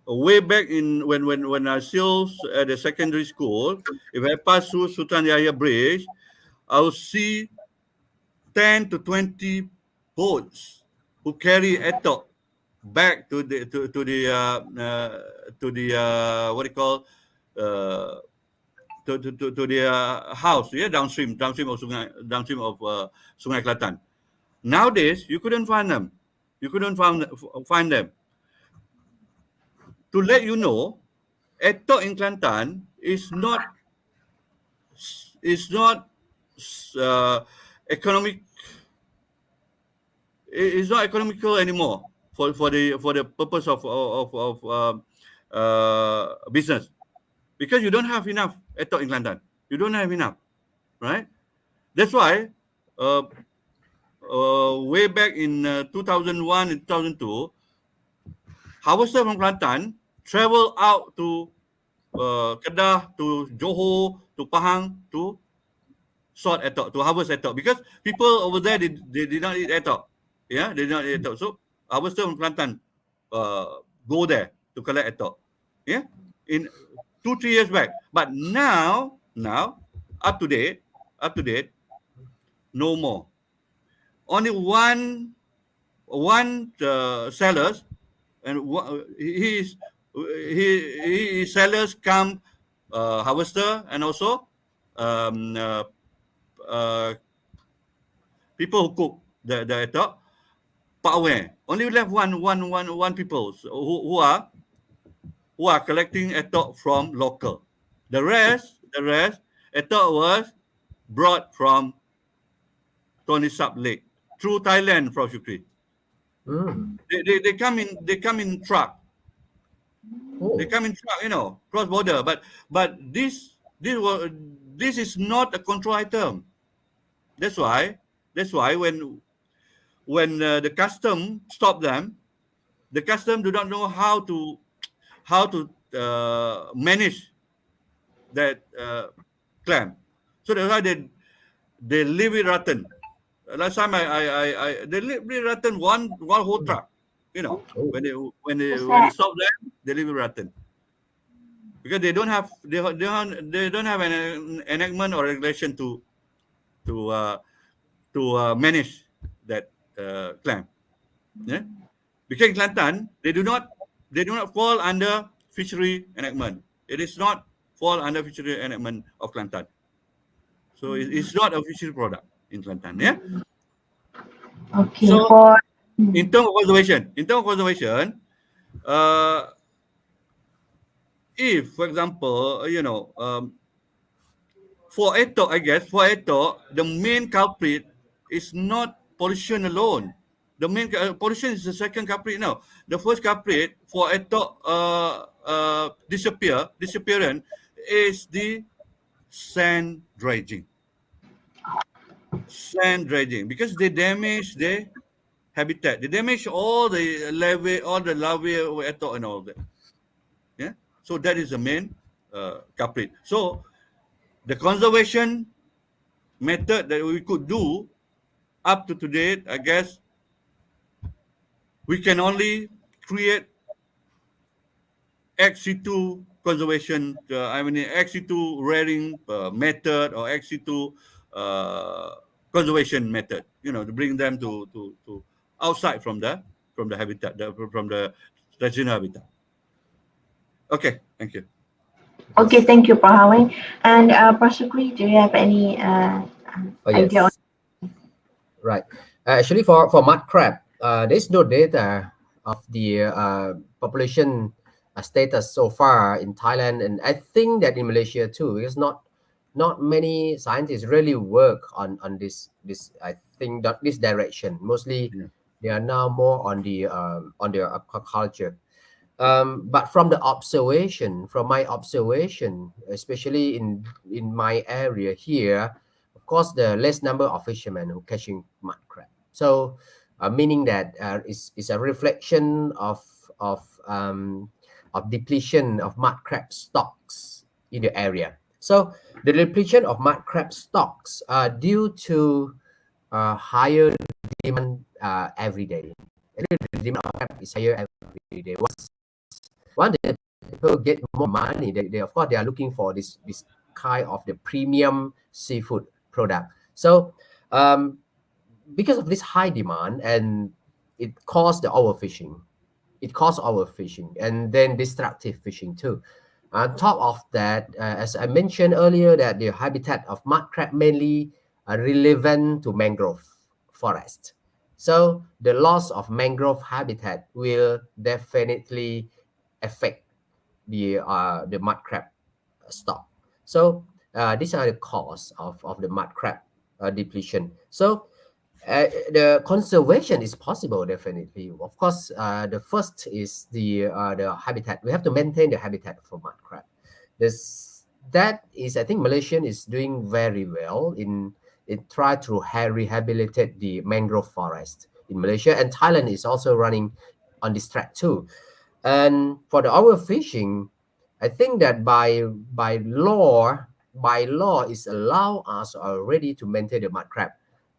way back in when I still at the secondary school, if I pass through Sultan Yahya Bridge, I'll see 10 to 20 boats who carry etok back to the what do you call to the house, yeah, downstream of Sungai Kelantan. Nowadays, you couldn't find them. You couldn't find them. To let you know, etok in Kelantan is not uh, economic. It's not economical anymore for the purpose of business, because you don't have enough etok in Kelantan. You don't have enough, right? That's why way back in 2001 and 2002, harvester from Kelantan travel out to Kedah, to Johor, to Pahang to sort etok, to harvest etok, because people over there they did not eat etok. Yeah, they did not eat etok. So harvester from Kelantan go there to collect etok. Yeah, in 2-3 years back. But now up to date, no more. Only one sellers, and he sellers come harvester, and also um, uh, uh, people who cook the etok. Pak Aware. Only left one people who are collecting etok from local. The rest etok was brought from Tony Sap Lake through Thailand, from Shukri. Mm. They come in truck. Oh. They come in truck, cross border. But this is not a control item. That's why when the custom stop them, the custom do not know how to manage that clam. So that's why they leave it rotten. Last time they leave it rotten one whole truck. Oh. When they stop them, they leave it rotten, because they don't have an enactment or regulation to manage that clam. Yeah, because in Kelantan they do not fall under fishery enactment. It is not fall under fishery enactment of Kelantan. So it's not a fishery product in Kelantan. Yeah. Okay. So For in terms of conservation, if, for example, for etok, the main culprit is not pollution alone. The main pollution is the second culprit now. The first culprit for etok disappearance is the sand dredging. Because they damage the habitat. They damage all the larvae of etok and all that. Yeah. So that is the main culprit. So the conservation method that we could do up to today, I guess, we can only create ex situ conservation, ex situ rearing method, or ex situ conservation method, to bring them to outside from the habitat, from the traditional habitat. Okay, thank you. Okay, thank you, Pak. And Prasukri, do you have any Oh idea on? yes, right. Actually, for mud crab, there's no data of the population status so far in Thailand, and I think that in Malaysia too, because not many scientists really work on this. I think that this direction. Mostly, Yeah. they are now more on the aquaculture. But from my observation, especially in my area here, of course, the less number of fishermen who catching mud crab. So, meaning that is a reflection of um, of depletion of mud crab stocks in the area. So, the depletion of mud crab stocks are due to higher demand every day. The demand of crab is higher every day. Once the people get more money, they of course they are looking for this kind of the premium seafood product. So um, because of this high demand, and it caused the overfishing. It caused overfishing and then destructive fishing too. On top of that, as I mentioned earlier, that the habitat of mud crab mainly are relevant to mangrove forest. So the loss of mangrove habitat will definitely affect the mud crab stock. So these are the cause of the mud crab depletion. So the conservation is possible definitely. Of course, the first is the habitat. We have to maintain the habitat for mud crab. This that is, I think Malaysian is doing very well in it try to rehabilitate the mangrove forest in Malaysia, and Thailand is also running on this track too. And for the overfishing, I think that by law is allow us already to maintain the mud crab,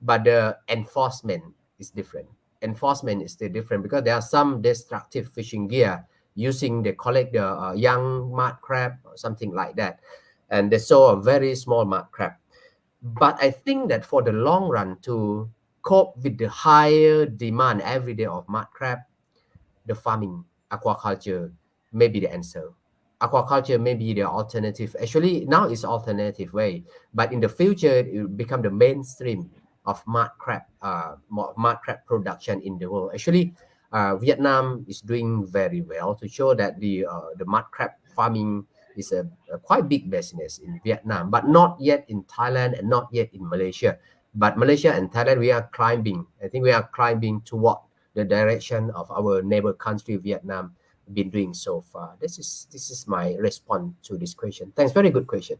but the enforcement is different. Enforcement is still different because there are some destructive fishing gear using they collect the young mud crab or something like that, and they saw a very small mud crab. But I think that for the long run, to cope with the higher demand every day of mud crab, the farming, aquaculture may be the answer. Aquaculture may be the alternative. Actually, now it's alternative way, but in the future, it will become the mainstream of mud crab production in the world. Actually, Vietnam is doing very well to show that the mud crab farming is a quite big business in Vietnam, but not yet in Thailand and not yet in Malaysia. But Malaysia and Thailand, we are climbing. I think we are climbing toward the direction of our neighbor country Vietnam been doing so far. This is my response to this question. Thanks, very good question.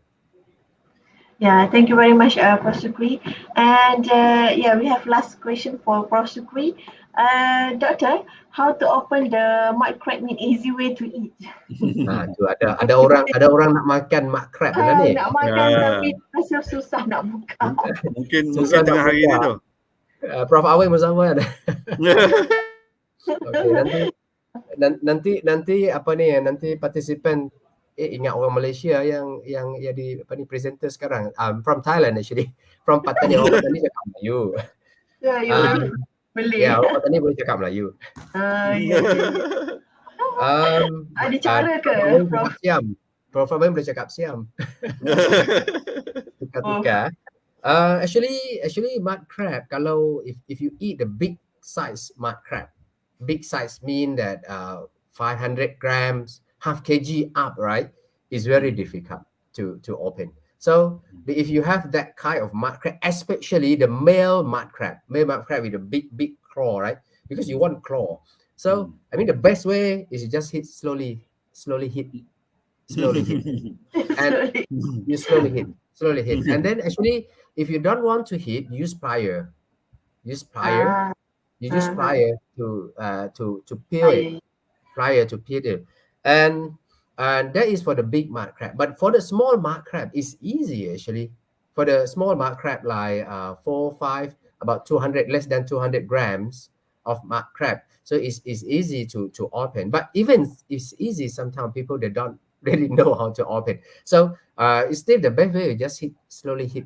Yeah, thank you very much, Prasukri. And yeah, we have last question for Prasukri. Doctor, how to open the mud crab in easy way to eat? Tu ada orang nak makan mud crab benar ni. Nak makan tapi Ah, rasa susah nak buka. mungkin Susah nak tengah hari ni buka. tu. Prof Awai bersama ada. Okey, nanti apa ni, nanti partisipan ingat orang Malaysia yang jadi apa ni presenter sekarang. From Thailand actually. From Patani, orang Patani cakap Melayu. Ya, you Um, boleh. ya, orang Patani boleh cakap Melayu. Ya, ya, ya. Ada cara ke, Prof Awai Prof? cakap Siam. Prof Awai boleh cakap Siam. Tukar-tukar. Actually mud crab, kalau if you eat the big size mud crab, big size mean that 500 grams, half kg up, right, is very difficult to open. So if you have that kind of mud crab, especially the male mud crab with a big claw, right, because you want claw. So I mean the best way is you just hit slowly hit, and you slowly hit, and then actually if you don't want to hit, use plier. You use plier to peel it, and that is for the big mud crab. But for the small mud crab, it's easy actually. For the small mud crab, like 4 5 about 200, less than 200 grams of mud crab, so it's easy to open. But even it's easy, sometimes people they don't really know how to open. So it's still the best way, you just slowly hit.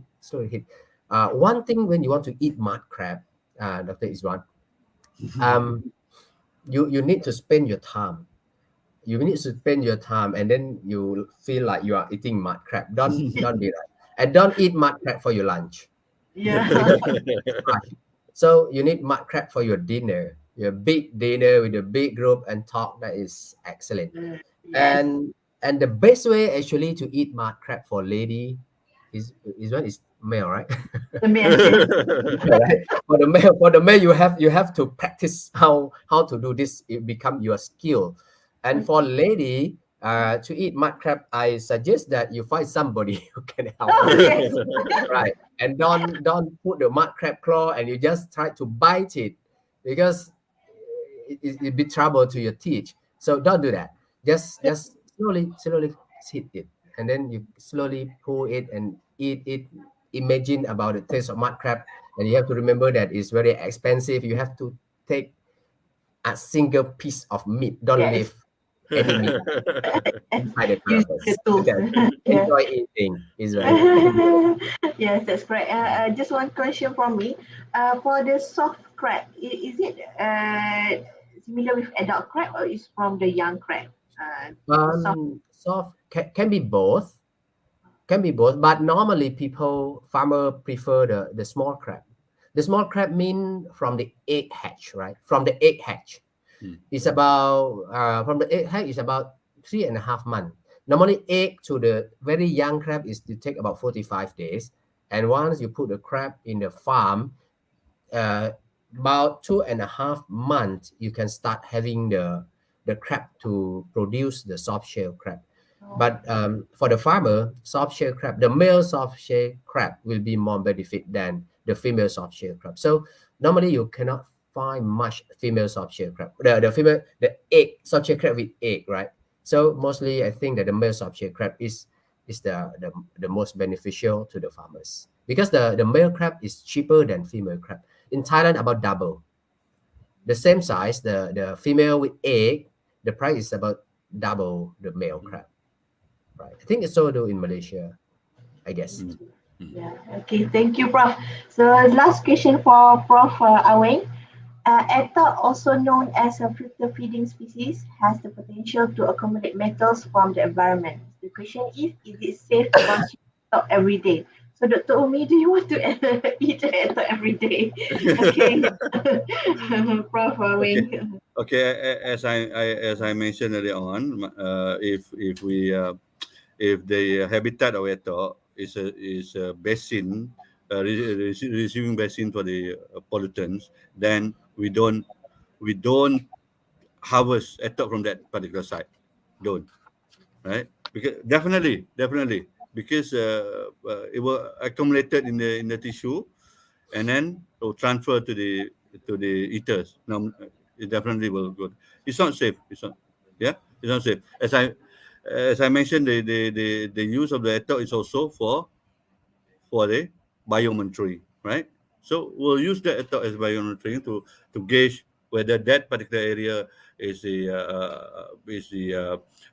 One thing when you want to eat mud crab, Dr. Iswan, you need to spend your time. You need to spend your time, and then you feel like you are eating mud crab. Don't do that, and don't eat mud crab for your lunch Yeah. because it's hard. So you need mud crab for your dinner, your big dinner with a big group and talk. That is excellent. Yes. And the best way actually to eat mud crab for lady is when it's male, right? The male, yes. Right. For the male, you have to practice how to do this. It become your skill. And for lady, to eat mud crab, I suggest that you find somebody who can help Oh, you. yes. Right. And don't put the mud crab claw and you just try to bite it, because it be trouble to your teeth. So don't do that. Just slowly hit it, and then you slowly pull it and eat it. Imagine about the taste of mud crab, and you have to remember that it's very expensive. You have to take a single piece of meat. Don't Yes. leave any meat inside the Use the carcass. tools. Then Yeah. enjoy eating. Is very enjoy. Yes, that's correct. Just one question from me. For the soft crab, is it similar with adult crab or is from the young crab? The soft. Soft can be both. Can be both, but normally people farmer prefer the small crab. The small crab mean from the egg hatch, right? From the egg hatch, it's about from the egg hatch is about 3.5 months. Normally, egg to the very young crab is to take about 45 days, and once you put the crab in the farm, uh, about 2.5 months, you can start having the crab to produce the soft shell crab. But for the farmer, soft shell crab, the male soft shell crab will be more benefit than the female soft shell crab. So normally you cannot find much female soft shell crab. The female the egg soft shell crab with egg, right? So mostly I think that the male soft shell crab is the most beneficial to the farmers, because the male crab is cheaper than female crab. In Thailand, about double. The same size, the female with egg, the price is about double the male crab. Right. I think it's so do in Malaysia, I guess. Yeah. Okay. Thank you, Prof. So last question for Prof. Aweng. Etta, also known as a filter feeding species, has the potential to accommodate metals from the environment. The question is it safe to consume etta every day? So Dr. Umi, do you want to eat etta every day? Okay. Prof. Okay. Aweng. Okay, as I mentioned earlier on, if the habitat of Eto is a basin, receiving basin for the pollutants, then we don't harvest Eto from that particular site. Don't, right? Because definitely because it will accumulated in the tissue, and then it will transfer to the eaters. Now it definitely will go. It's not safe. It's not. Yeah, it's not safe. As I mentioned, the use of the ether is also for the biomonitoring, right? So we'll use the ether as biomonitoring to gauge whether that particular area is the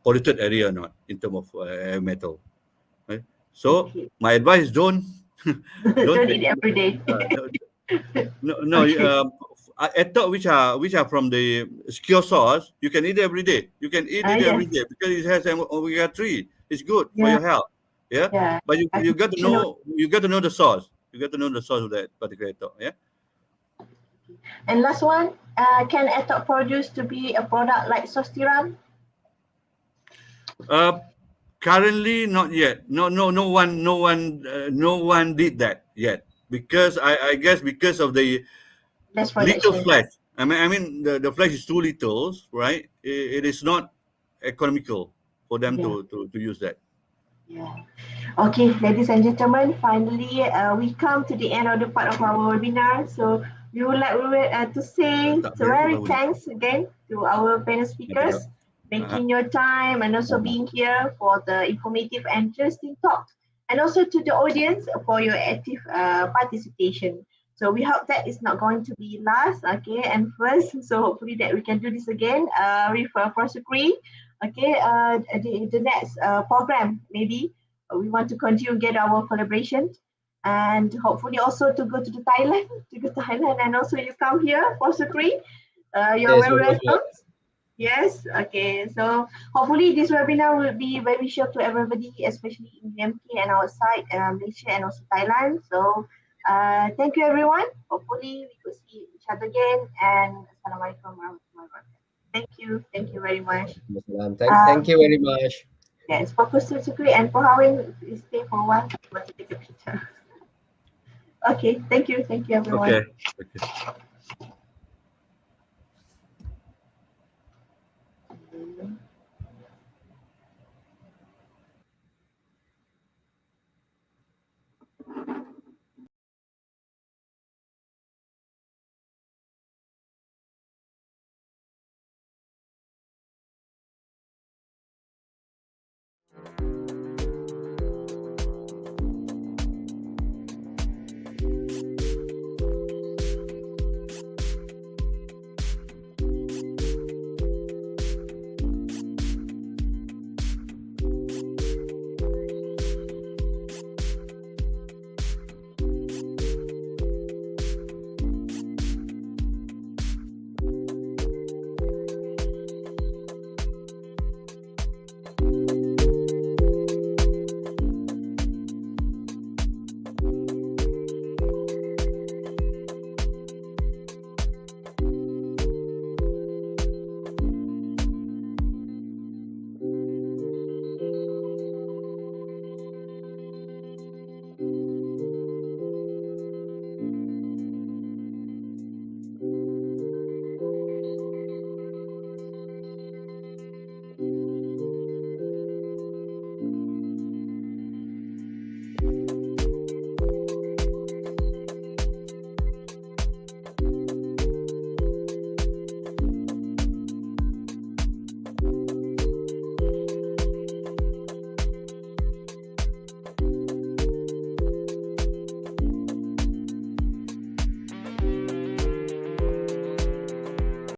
polluted area or not in terms of metal, right? So Okay. my advice: don't Don't take, eat every day. no, no. Okay. Ether which are from the secure source, you can eat every day. You can eat it every Yes. day because it has omega 3. It's good for Yeah. your health. Yeah, Yeah. but you got to Nutritional. know the source. You got to know the source of that particular ether. Yeah. And last one, can etta produce to be a product like Sostiram? Uh, Currently, not yet. No one did that yet because I guess because of the Less little production. flesh. I mean the flesh is too little, right? It is not economical for them Yeah. to use that. Yeah. Okay, ladies and gentlemen, finally we come to the end of the part of our webinar. So we would like to say Tak so biar apa very baru ni? thanks again to our panel Nanti speakers tak. Ah, making your time and also ah. being here for the informative and interesting talk. And also to the audience for your active participation. So we hope that is not going to be last, okay, and first. So hopefully that we can do this again with Prosecre. Okay, the next program maybe we want to continue get our collaboration and hopefully also to go to the Thailand, to go to Thailand and also you come here for Sukri. You're Yes, very we will. welcome. Yes, okay. So hopefully this webinar will be beneficial to everybody, especially in MK and outside Malaysia and also Thailand. So thank you everyone. Hopefully we could see each other again. And Assalamualaikum warahmatullahi wabarakatuh. Thank you very much. Thank you very much. Yes, focus to Sukri and Pohawin, stay for a while. Want to take a picture. Okay, thank you everyone. Okay.